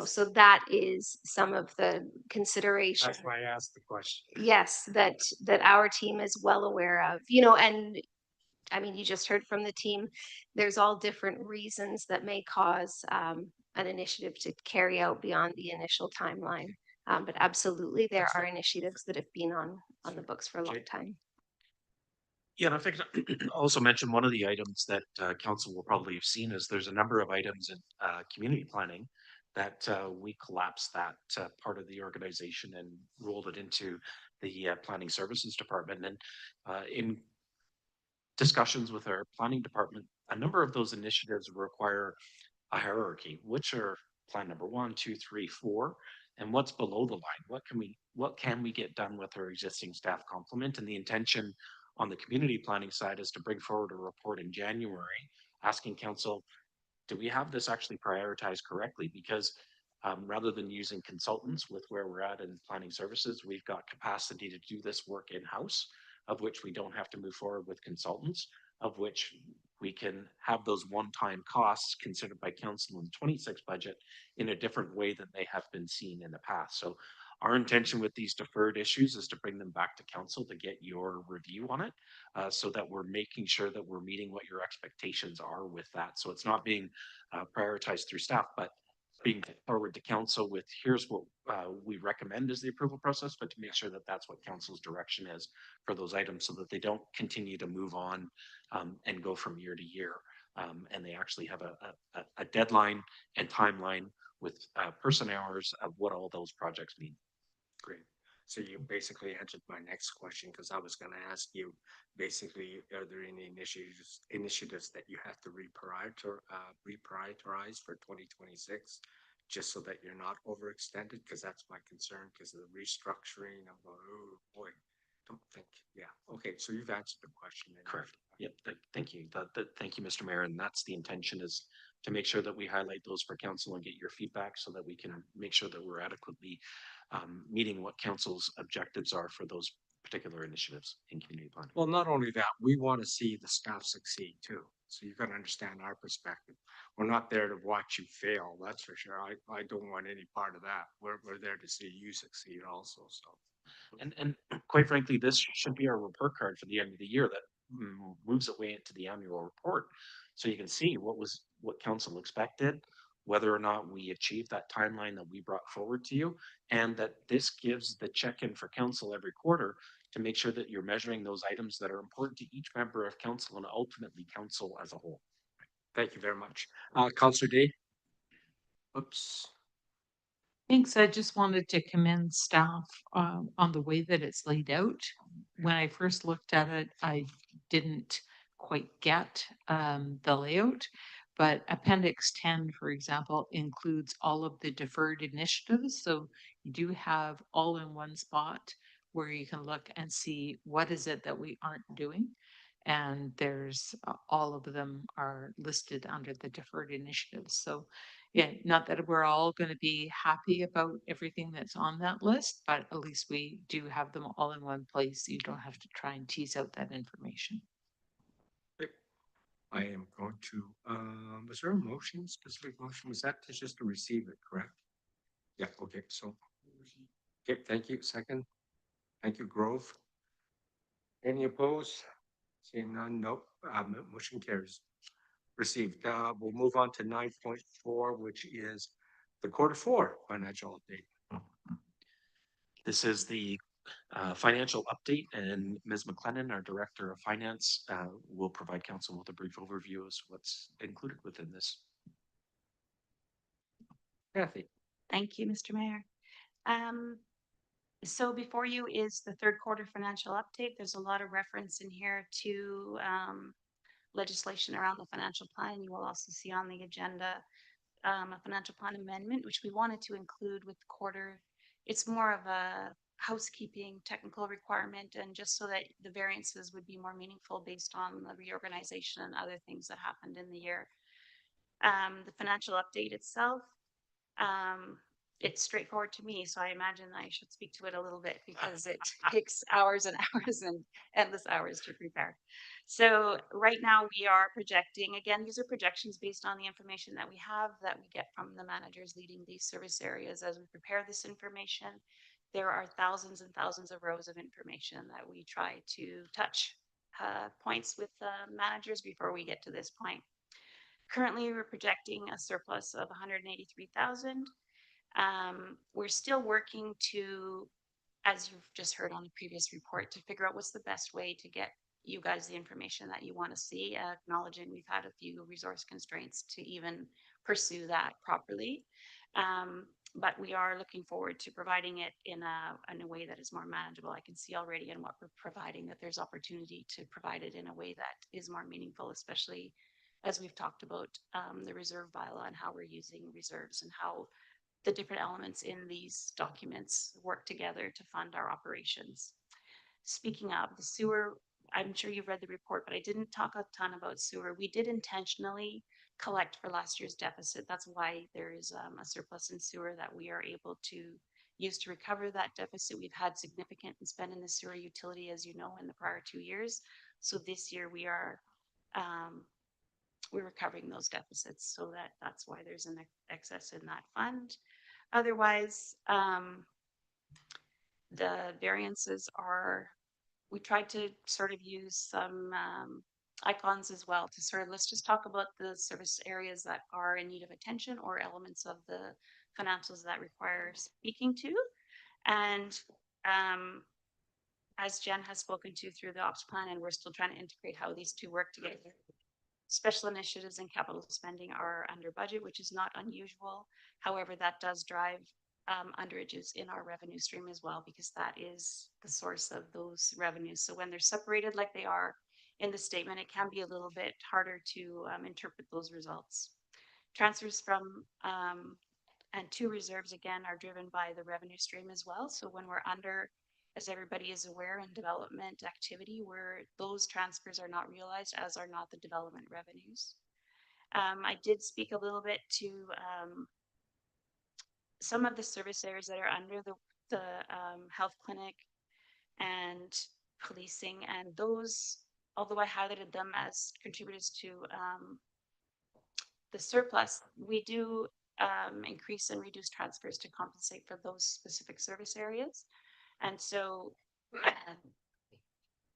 So that is some of the consideration. That's why I asked the question. Yes, that our team is well aware of, and I mean, you just heard from the team, there's all different reasons that may cause an initiative to carry out beyond the initial timeline. But absolutely, there are initiatives that have been on the books for a long time. Yeah, and I think also mention one of the items that council will probably have seen is there's a number of items in community planning that we collapsed that part of the organization and rolled it into the planning services department. And in discussions with our planning department, a number of those initiatives require a hierarchy. Which are plan number 1, 2, 3, 4, and what's below the line? What can we get done with our existing staff complement? And the intention on the community planning side is to bring forward a report in January asking council, do we have this actually prioritized correctly? Because rather than using consultants with where we're at in planning services, we've got capacity to do this work in-house, of which we don't have to move forward with consultants, of which we can have those one-time costs considered by council in the 26 budget in a different way than they have been seen in the past. So our intention with these deferred issues is to bring them back to council to get your review on it, so that we're making sure that we're meeting what your expectations are with that. So it's not being prioritized through staff, but being forward to council with here's what we recommend as the approval process, but to make sure that that's what council's direction is for those items so that they don't continue to move on and go from year to year. And they actually have a deadline and timeline with person hours of what all those projects mean. Great. So you basically answered my next question, because I was going to ask you, basically, are there any initiatives that you have to reprioritize for 2026, just so that you're not overextended? Because that's my concern, because of the restructuring. I'm going, oh boy, don't think. Yeah. Okay. So you've answered the question. Correct. Yep. Thank you. Thank you, Mr. Mayor. And that's the intention, is to make sure that we highlight those for council and get your feedback so that we can make sure that we're adequately meeting what council's objectives are for those particular initiatives in community planning. Well, not only that, we want to see the staff succeed too. So you've got to understand our perspective. We're not there to watch you fail, that's for sure. I don't want any part of that. We're there to see you succeed also. So. And quite frankly, this should be our report card for the end of the year that moves its way into the annual report. So you can see what council expected, whether or not we achieved that timeline that we brought forward to you, and that this gives the check-in for council every quarter to make sure that you're measuring those items that are important to each member of council and ultimately council as a whole. Thank you very much. Councillor Day. Oops. Thanks. I just wanted to commend staff on the way that it's laid out. When I first looked at it, I didn't quite get the layout, but Appendix 10, for example, includes all of the deferred initiatives. So you do have all in one spot where you can look and see what is it that we aren't doing. And there's all of them are listed under the deferred initiatives. So yeah, not that we're all going to be happy about everything that's on that list, but at least we do have them all in one place. So you don't have to try and tease out that information. I am going to, was there a motion, specific motion? Was that just to receive it, correct? Yeah, okay, so. Okay, thank you. Second. Thank you, Grove. Any opposed? Seeing none, nope. Motion carries. Received. We'll move on to 9.4, which is the Q4 financial update. This is the financial update, and Ms. McLennan, our Director of Finance, will provide council with a brief overview as to what's included within this. Kathy. Thank you, Mr. Mayor. So before you is the Q3 financial update. There's a lot of reference in here to legislation around the financial plan. You will also see on the agenda a financial plan amendment, which we wanted to include with the quarter. It's more of a housekeeping technical requirement, and just so that the variances would be more meaningful based on the reorganization and other things that happened in the year. The financial update itself, it's straightforward to me, so I imagine I should speak to it a little bit because it takes hours and hours and endless hours to prepare. So right now we are projecting, again, these are projections based on the information that we have that we get from the managers leading these service areas. As we prepare this information, there are thousands and thousands of rows of information that we try to touch points with the managers before we get to this point. Currently, we're projecting a surplus of 183,000. We're still working to, as you've just heard on the previous report, to figure out what's the best way to get you guys the information that you want to see, acknowledging we've had a few resource constraints to even pursue that properly. But we are looking forward to providing it in a way that is more manageable. I can see already in what we're providing that there's opportunity to provide it in a way that is more meaningful, especially as we've talked about the reserve bylaw and how we're using reserves and how the different elements in these documents work together to fund our operations. Speaking of the sewer, I'm sure you've read the report, but I didn't talk a ton about sewer. We did intentionally collect for last year's deficit. That's why there is a surplus in sewer that we are able to use to recover that deficit. We've had significant spend in the sewer utility, as you know, in the prior 2 years. So this year we are we're recovering those deficits, so that's why there's an excess in that fund. Otherwise, the variances are, we tried to sort of use some icons as well to sort of, let's just talk about the service areas that are in need of attention or elements of the financials that require speaking to. And as Jenn has spoken to through the ops plan, and we're still trying to integrate how these two work together. Special initiatives and capital spending are under budget, which is not unusual. However, that does drive underages in our revenue stream as well, because that is the source of those revenues. So when they're separated like they are in the statement, it can be a little bit harder to interpret those results. Transfers from and to reserves, again, are driven by the revenue stream as well. So when we're under, as everybody is aware, in development activity, where those transfers are not realized, as are not the development revenues. I did speak a little bit to some of the service areas that are under the health clinic and policing, and those, although I highlighted them as contributors to the surplus, we do increase and reduce transfers to compensate for those specific service areas. And so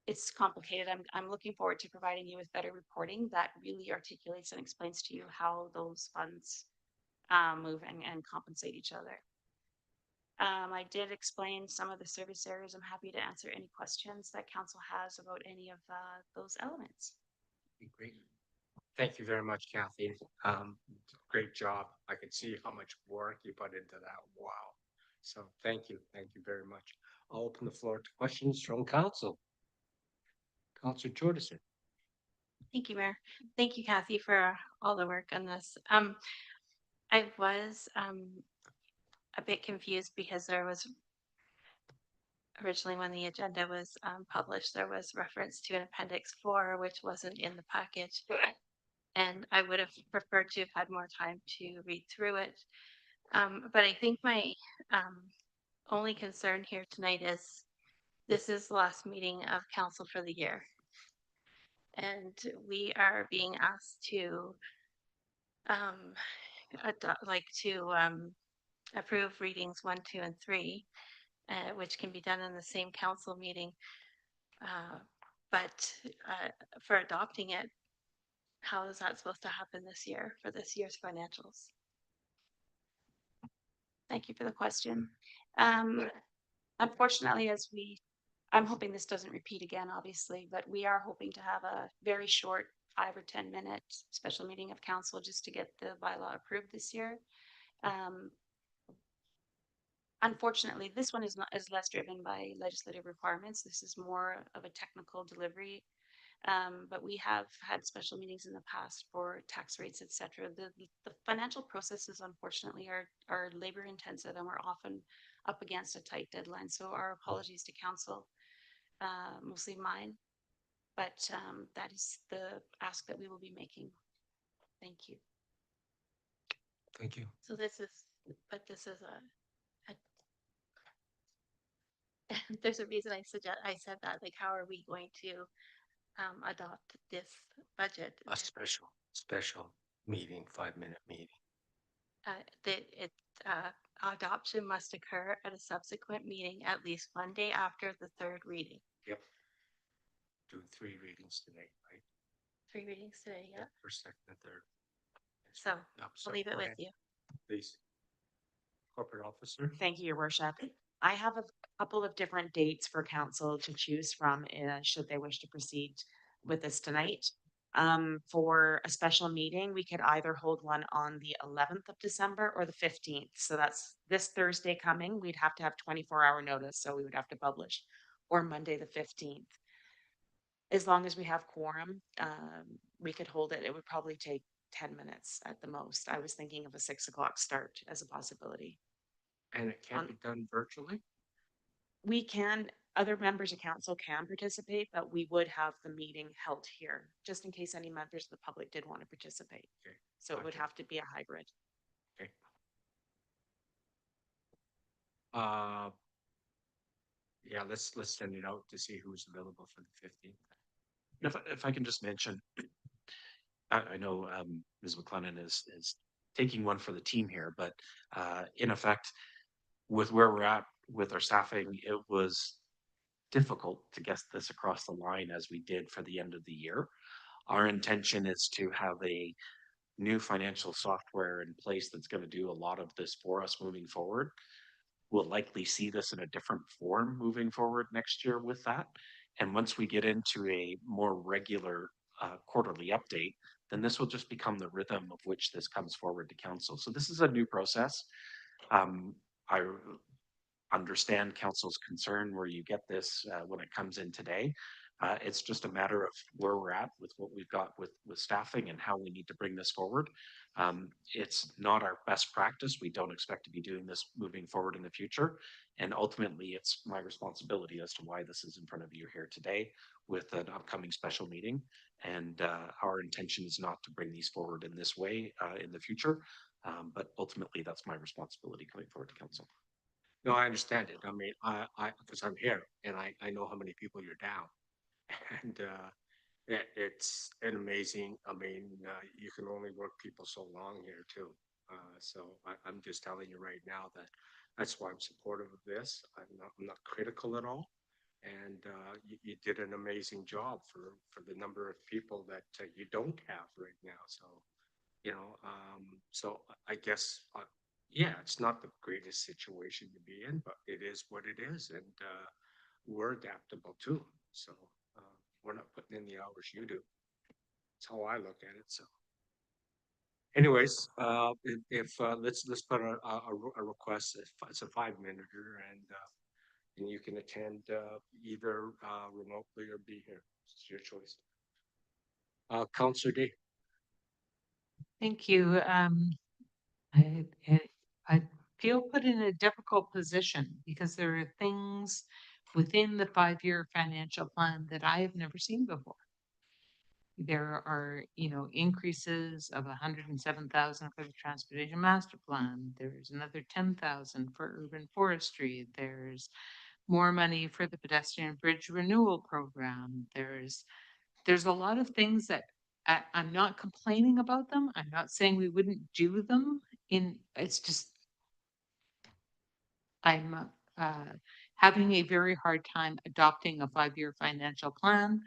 it's complicated. I'm looking forward to providing you with better reporting that really articulates and explains to you how those funds move and compensate each other. I did explain some of the service areas. I'm happy to answer any questions that council has about any of those elements. Great. Thank you very much, Kathy. Great job. I could see how much work you put into that. Wow. So thank you. Thank you very much. I'll open the floor to questions from council. Councilor Jordison. Thank you, Mayor. Thank you, Kathy, for all the work on this. I was a bit confused because there was originally, when the agenda was published, there was reference to an Appendix 4, which wasn't in the package. And I would have preferred to have had more time to read through it. But I think my only concern here tonight is this is the last meeting of council for the year. And we are being asked to approve readings 1, 2, and 3, which can be done in the same council meeting. But for adopting it, how is that supposed to happen this year for this year's financials? Thank you for the question. Unfortunately, I'm hoping this doesn't repeat again, obviously, but we are hoping to have a very short 5 or 10 minute special meeting of council just to get the bylaw approved this year. Unfortunately, this one is less driven by legislative requirements. This is more of a technical delivery. But we have had special meetings in the past for tax rates, etc. The financial processes, unfortunately, are labor intensive, and we're often up against a tight deadline. So our apologies to council, mostly mine, but that is the ask that we will be making. Thank you. Thank you. So this is there's a reason I said that. Like, how are we going to adopt this budget? A special meeting, 5-minute meeting. Adoption must occur at a subsequent meeting at least one day after the third reading. Yep. Do 3 readings today, right? 3 readings today, yeah. First, second, and third. So I'll leave it with you. Please. Corporate officer. Thank you, Your Worship. I have couple of different dates for council to choose from, should they wish to proceed with this tonight. For a special meeting, we could either hold one on the 11th of December or the 15th. So that's this Thursday coming. We'd have to have 24-hour notice, so we would have to publish, or Monday the 15th. As long as we have quorum, we could hold it. It would probably take 10 minutes at the most. I was thinking of a 6 o'clock start as a possibility. And it can't be done virtually? We can, other members of council can participate, but we would have the meeting held here, just in case any members of the public did want to participate. Okay. So it would have to be a hybrid. Okay. Yeah, let's send it out to see who's available for the 15th. If I can just mention, I know Ms. McLennan is taking one for the team here, but in effect, with where we're at with our staffing, it was difficult to get this across the line as we did for the end of the year. Our intention is to have a new financial software in place that's going to do a lot of this for us moving forward. We'll likely see this in a different form moving forward next year with that. And once we get into a more regular quarterly update, then this will just become the rhythm of which this comes forward to council. So this is a new process. I understand council's concern where you get this when it comes in today. It's just a matter of where we're at with what we've got with staffing and how we need to bring this forward. It's not our best practice. We don't expect to be doing this moving forward in the future. And ultimately, it's my responsibility as to why this is in front of you here today with an upcoming special meeting. And our intention is not to bring these forward in this way in the future. But ultimately, that's my responsibility going forward to council. No, I understand it. I mean, because I'm here and I know how many people you're down. And it's an amazing, I mean, you can only work people so long here too. So I'm just telling you right now that that's why I'm supportive of this. I'm not critical at all. And you did an amazing job for the number of people that you don't have right now. So, you know, so I guess, yeah, it's not the greatest situation to be in, but it is what it is. And we're adaptable too. So we're not putting in the hours you do. That's how I look at it. So anyways, if let's put a request. If it's a 5-minute and you can attend either remotely or be here. It's your choice. Councillor D. Thank you. I feel put in a difficult position because there are things within the 5-year financial plan that I have never seen before. There are, increases of 107,000 for the transportation master plan. There's another 10,000 for urban forestry. There's more money for the pedestrian bridge renewal program. There's a lot of things that I'm not complaining about them. I'm not saying we wouldn't do them. It's just I'm having a very hard time adopting a 5-year financial plan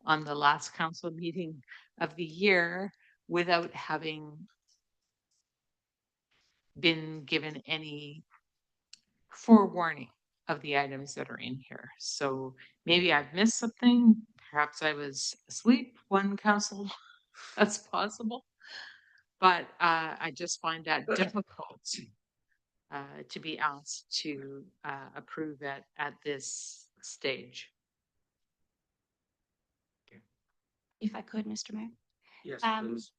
on the last council meeting of the year without having been given any forewarning of the items that are in here. So maybe I've missed something. Perhaps I was asleep when council, that's possible. But I just find that difficult to be asked to approve it at this stage. If I could, Mr. Mayor. Yes, please.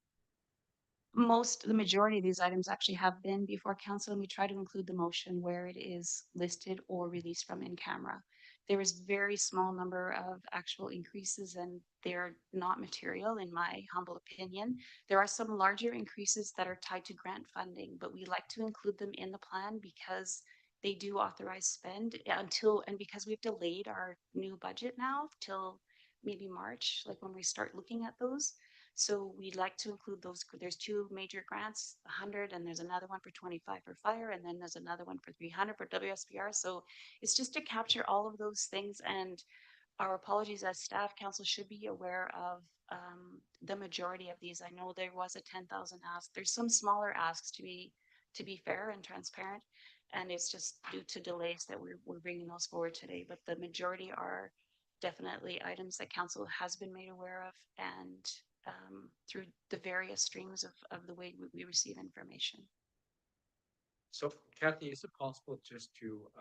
The majority of these items actually have been before council, and we try to include the motion where it is listed or released from in camera. There is very small number of actual increases, and they're not material in my humble opinion. There are some larger increases that are tied to grant funding, but we like to include them in the plan because they do authorize spend and because we've delayed our new budget now till maybe March, like when we start looking at those. So we'd like to include those. There's 2 major grants, 100, and there's another one for 25 for fire, and then there's another one for 300 for WSPR. So it's just to capture all of those things. And our apologies as staff, council should be aware of the majority of these. I know there was a 10,000 ask. There's some smaller asks to be fair and transparent. And it's just due to delays that we're bringing those forward today, but the majority are definitely items that council has been made aware of and through the various streams of the way we receive information. So Kathy, is it possible just to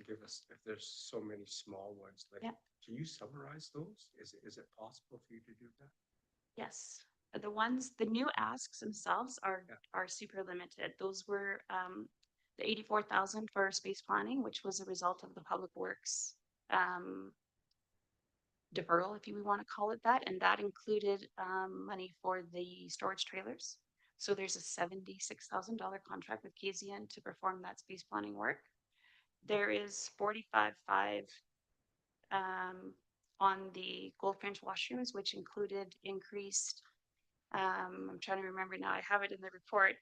give us, if there's so many small ones, like, Yeah. can you summarize those? Is it possible for you to do that? Yes, the new asks themselves are super limited. Those were the 84,000 for space planning, which was a result of the public works deferral, if you want to call it that, and that included money for the storage trailers. So there's a $76,000 contract with KZN to perform that space planning work. There is 45.5 on the Goldfinch washrooms, which included increased. I'm trying to remember now. I have it in the report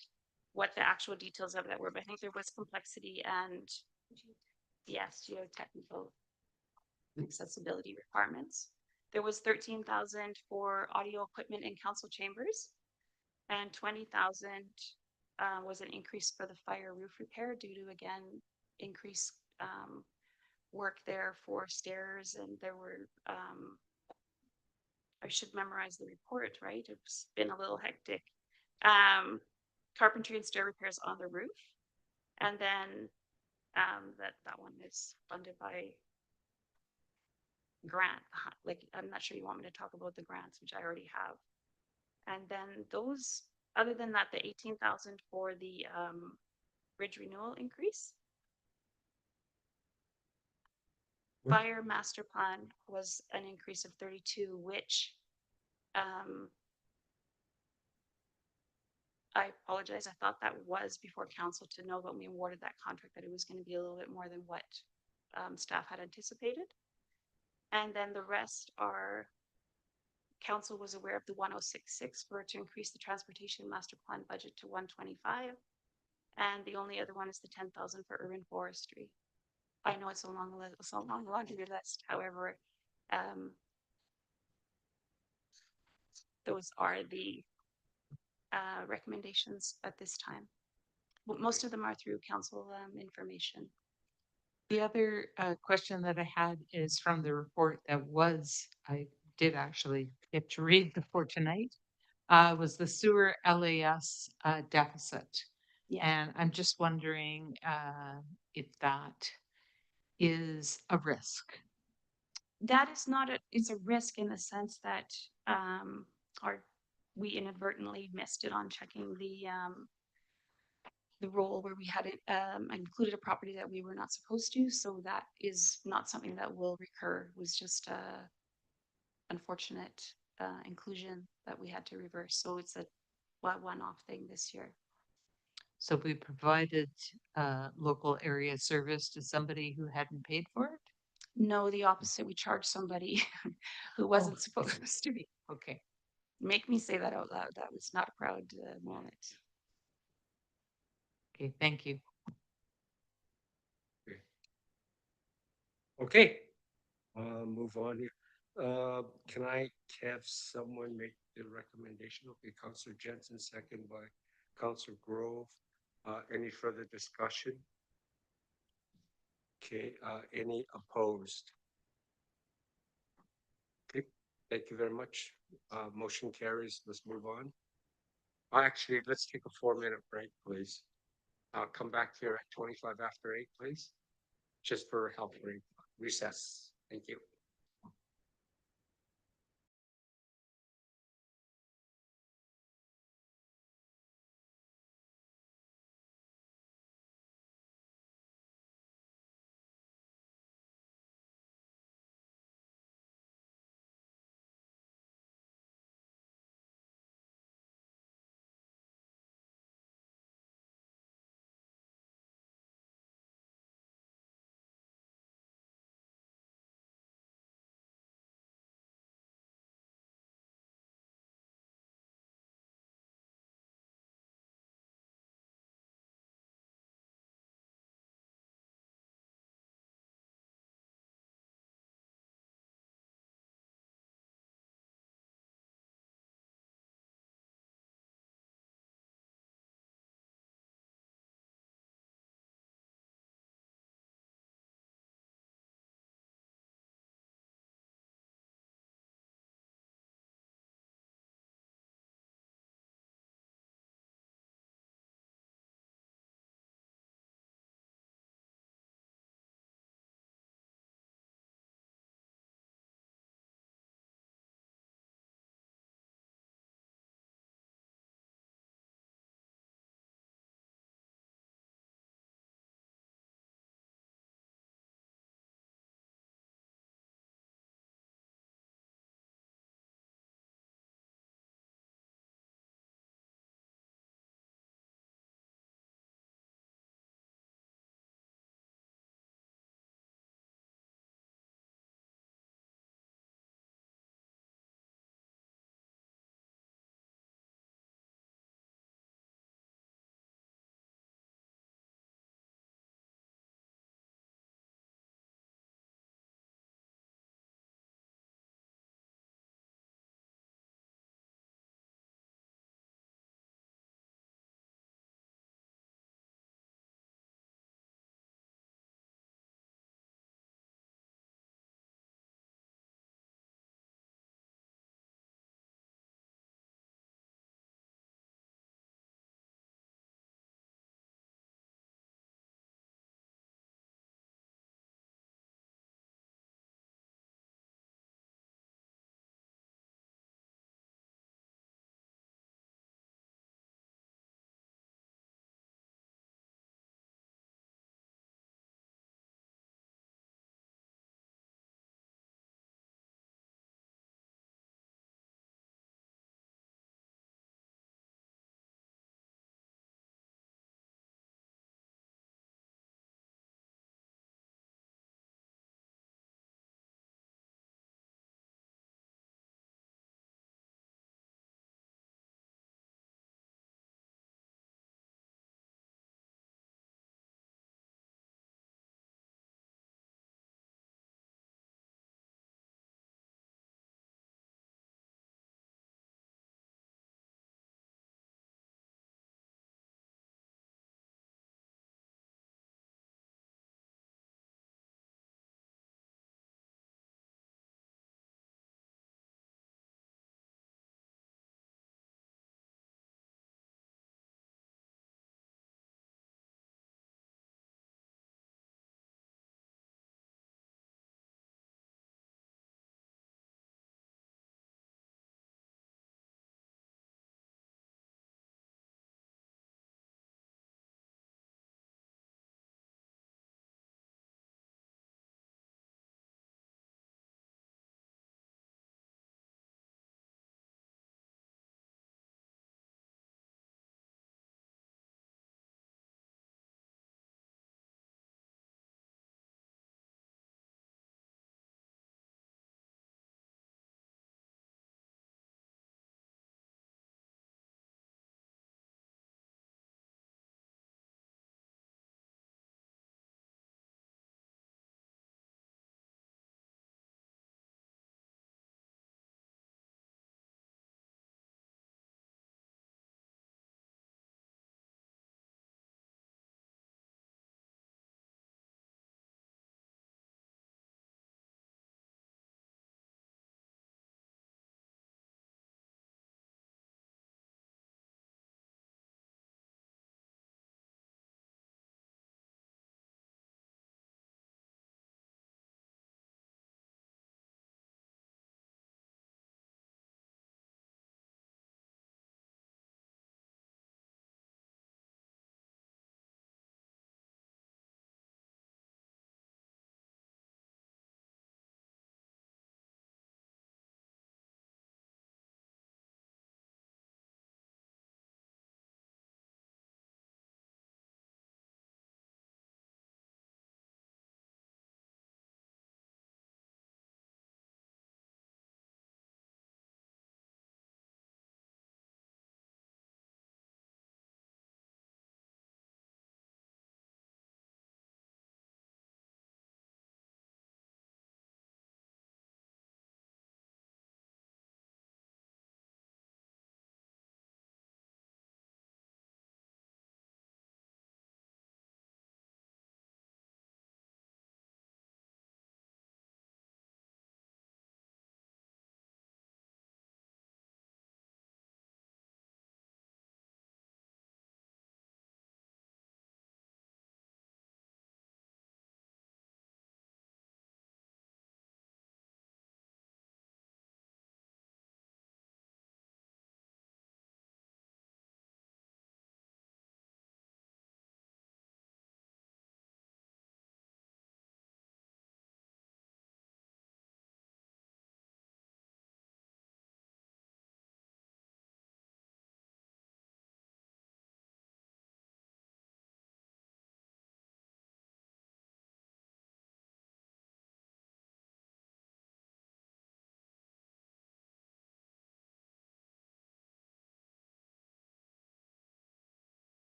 what the actual details of that were, but I think there was complexity and yes, geotechnical accessibility requirements. There was 13,000 for audio equipment in council chambers, and 20,000 was an increase for the fire roof repair due to again increased work there for stairs, and there were I should memorize the report, right? It's been a little hectic. Carpentry and stair repairs on the roof, and then that one is funded by grant. Like, I'm not sure you want me to talk about the grants, which I already have. And then those, other than that, the 18,000 for the bridge renewal increase. Fire master plan was an increase of 32, which I apologize. I thought that was before council to know when we awarded that contract that it was going to be a little bit more than what staff had anticipated. And then the rest are council was aware of the 1066 for to increase the transportation master plan budget to 125. And the only other one is the 10,000 for urban forestry. I know it's a long laundry list. However, those are the recommendations at this time. But most of them are through council information. The other question that I had is from the report that I did actually get to read before tonight, was the sewer LAS deficit. Yeah. And I'm just wondering if that is a risk. That is not it's a risk in the sense that we inadvertently missed it on checking the role where we had it included a property that we were not supposed to. So that is not something that will recur. It was just a unfortunate inclusion that we had to reverse. So it's a one-off thing this year. So we provided local area service to somebody who hadn't paid for it? No, the opposite. We charged somebody who wasn't supposed to be. Okay. Make me say that out loud. That was not a proud moment. Okay, thank you. Okay, move on here. Can I have someone make the recommendation? Okay, Councillor Jensen, second by Councillor Grove. Any further discussion? Okay, any opposed? Okay, thank you very much. Motion carries. Let's move on. Actually, let's take a 4-minute break, please. Come back here at 25 after 8, please. Just for health break. Recess. Thank you.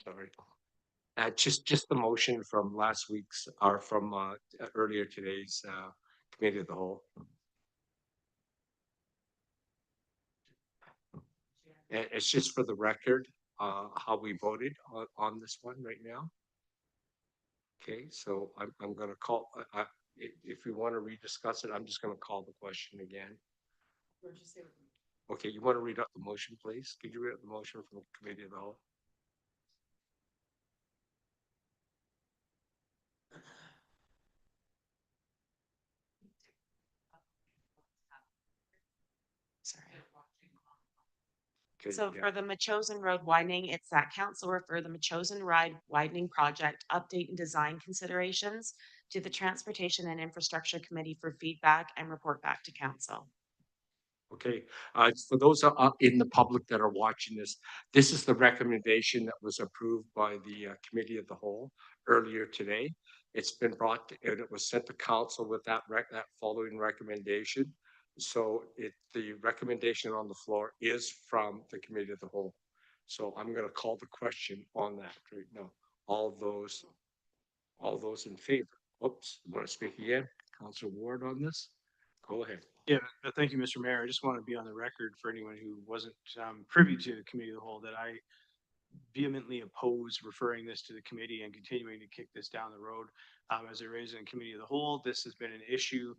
Sorry. Just the motion from last week's, or from earlier today's committee of the whole. It's just for the record, how we voted on this one right now. Okay, so I'm gonna call, if you want to rediscuss it, I'm just gonna call the question again. Okay, you want to read out the motion, please? Could you read out the motion from the committee of the whole? Sorry. Okay, So yeah. for the Machosen Road widening, it's that council refer the Machosen Ride widening project update and design considerations to the Transportation and Infrastructure Committee for feedback and report back to council. Okay, for those in the public that are watching this is the recommendation that was approved by the committee of the whole earlier today. It's been brought and it was sent to council with that following recommendation. So the recommendation on the floor is from the committee of the whole. So I'm going to call the question on that right now. All those in favor. Oops, you want to speak again? Councilor Ward on this? Go ahead. Yeah, thank you, Mr. Mayor. I just want to be on the record for anyone who wasn't privy to the committee of the whole that I vehemently oppose referring this to the committee and continuing to kick this down the road. As I raised in committee of the whole, this has been an issue,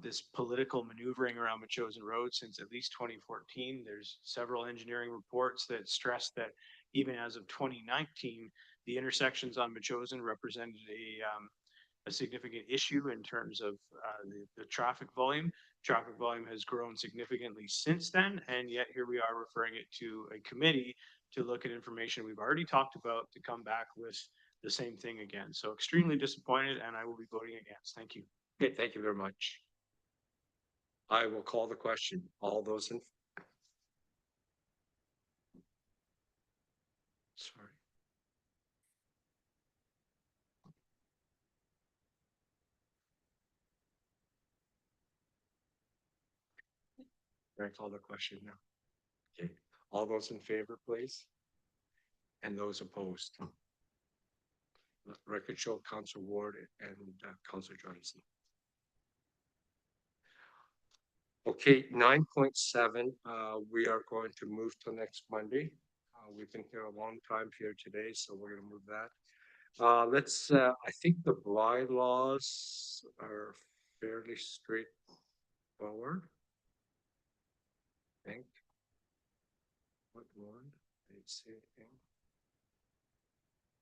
this political maneuvering around Machosen Road since at least 2014. There's several engineering reports that stress that even as of 2019, the intersections on Machosen represented a significant issue in terms of the traffic volume. Traffic volume has grown significantly since then, and yet here we are referring it to a committee to look at information we've already talked about to come back with the same thing again. So extremely disappointed, and I will be voting against. Thank you. Okay, thank you very much. I will call the question. All those in. Sorry. I call the question now. Okay, all those in favor, please. And those opposed. Let the record show Councilor Ward and Councilor Johnson. Okay, 9.7, we are going to move to next Monday. We've been here a long time here today, so we're going to move that. Let's, I think the bylaws are fairly straightforward. I think. What one? Let's see anything.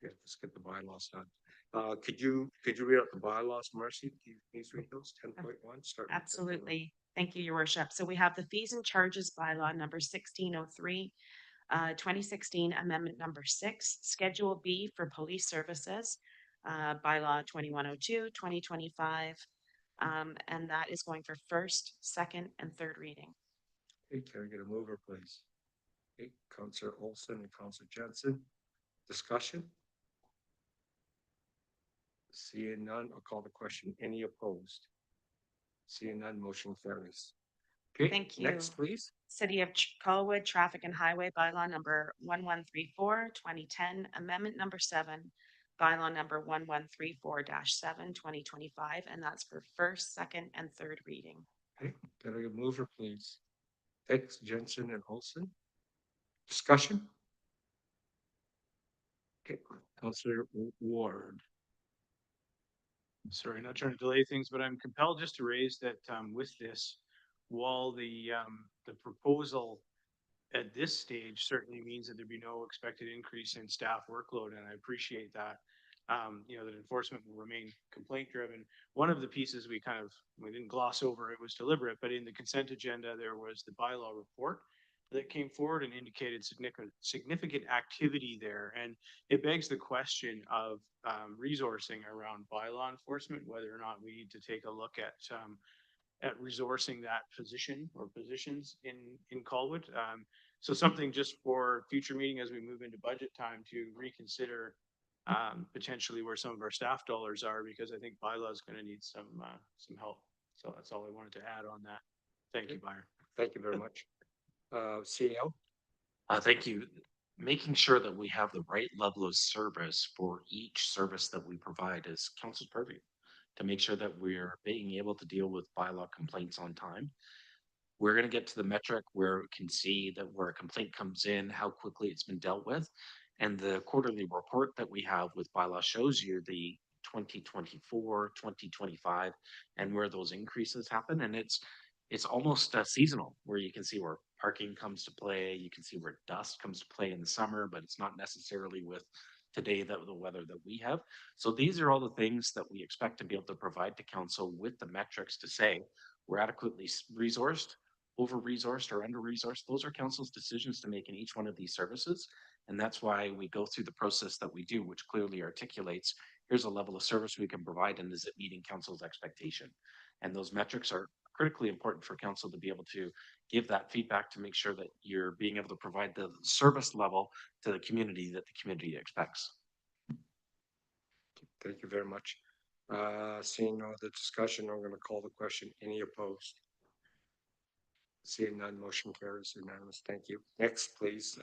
Yeah, let's get the bylaws done. Could you read out the bylaws, Marcy? Can you please read those? 10.1. Start. Absolutely. Thank you, Your Worship. So we have the fees and charges bylaw number 1603, 2016 amendment number 6, Schedule B for police services, bylaw 2102, 2025, and that is going for first, second, and third reading. Okay, can I get a mover, please? Okay, Councilor Olson and Councilor Jensen. Discussion? Seeing none, I'll call the question. Any opposed? Seeing none, motion carries. Okay, Thank you. Next, please. City of Colwood Traffic and Highway bylaw number 1134, 2010, amendment number 7, bylaw number 1134-7, 2025, and that's for first, second, and third reading. Okay, can I get a mover, please? Thanks, Jensen and Olson. Discussion? Okay, Councilor Ward. Sorry, not trying to delay things, but I'm compelled just to raise that with this, while the proposal at this stage certainly means that there'd be no expected increase in staff workload, and I appreciate that. You know, that enforcement will remain complaint driven. One of the pieces we didn't gloss over, it was deliberate, but in the consent agenda, there was the bylaw report that came forward and indicated significant activity there. And it begs the question of resourcing around bylaw enforcement, whether or not we need to take a look at resourcing that position or positions in Colwood. So something just for future meeting as we move into budget time to reconsider potentially where some of our staff dollars are, because I think bylaw is going to need some help. So that's all I wanted to add on that. Thank you, Byron. Thank you very much. CEO. Thank you. making sure that we have the right level of service for each service that we provide is council's purview. To make sure that we're being able to deal with bylaw complaints on time. We're going to get to the metric where we can see that where a complaint comes in, how quickly it's been dealt with. And the quarterly report that we have with bylaw shows you the 2024, 2025, and where those increases happen. And it's almost seasonal, where you can see where parking comes to play. You can see where dust comes to play in the summer, but it's not necessarily with today that the weather that we have. So these are all the things that we expect to be able to provide to council with the metrics to say we're adequately resourced, over-resourced, or under-resourced. Those are council's decisions to make in each one of these services. And that's why we go through the process that we do, which clearly articulates, here's a level of service we can provide, and is it meeting council's expectation? And those metrics are critically important for council to be able to give that feedback to make sure that you're being able to provide the service level to the community that the community expects. Thank you very much. Seeing no other discussion, I'm going to call the question. Any opposed? Seeing none, motion carries unanimous. Thank you. Next, please.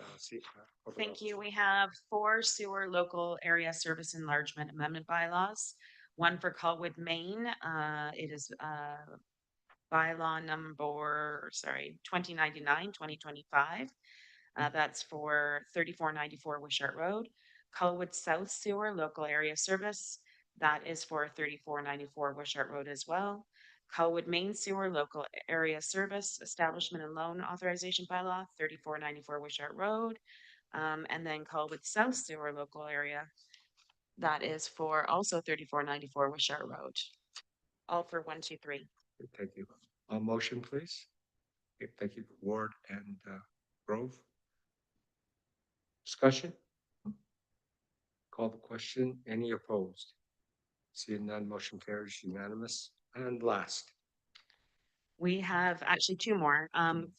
Thank you. We have 4 sewer local area service enlargement amendment bylaws. One for Colwood, Maine. It is bylaw number, 2099, 2025. That's for 3494 Wishart Road. Colwood South Sewer Local Area Service. That is for 3494 Wishart Road as well. Colwood Main Sewer Local Area Service Establishment and Loan Authorization Bylaw, 3494 Wishart Road. And then Colwood South Sewer Local Area. That is for also 3494 Wishart Road. All for 123. Thank you. Motion, please. Okay, thank you, Ward and Grove. Discussion? Call the question. Any opposed? Seeing none, motion carries unanimous. And last. We have actually 2 more.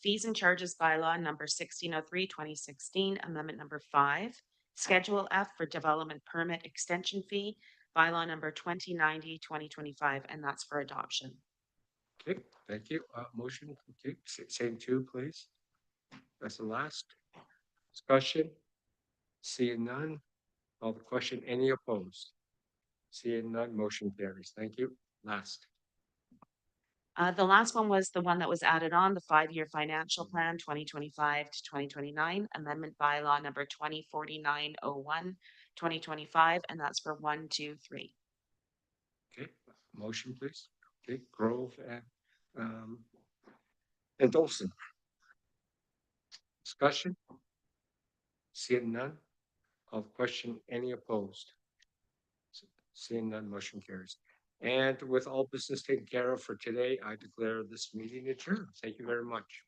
Fees and charges bylaw number 1603, 2016, amendment number 5. Schedule F for development permit extension fee, bylaw number 2090, 2025, and that's for adoption. Okay, thank you. Motion, okay, same 2, please. That's the last. Discussion? Seeing none, call the question. Any opposed? Seeing none, motion carries. Thank you. Last. The last one was the one that was added on, the 5-year financial plan, 2025 to 2029, amendment bylaw number 204901, 2025, and that's for 123. Okay, motion, please. Okay, Grove and Olson. Discussion? Seeing none, call the question. Any opposed? Seeing none, motion carries. And with all business taken care of for today, I declare this meeting adjourned. Thank you very much.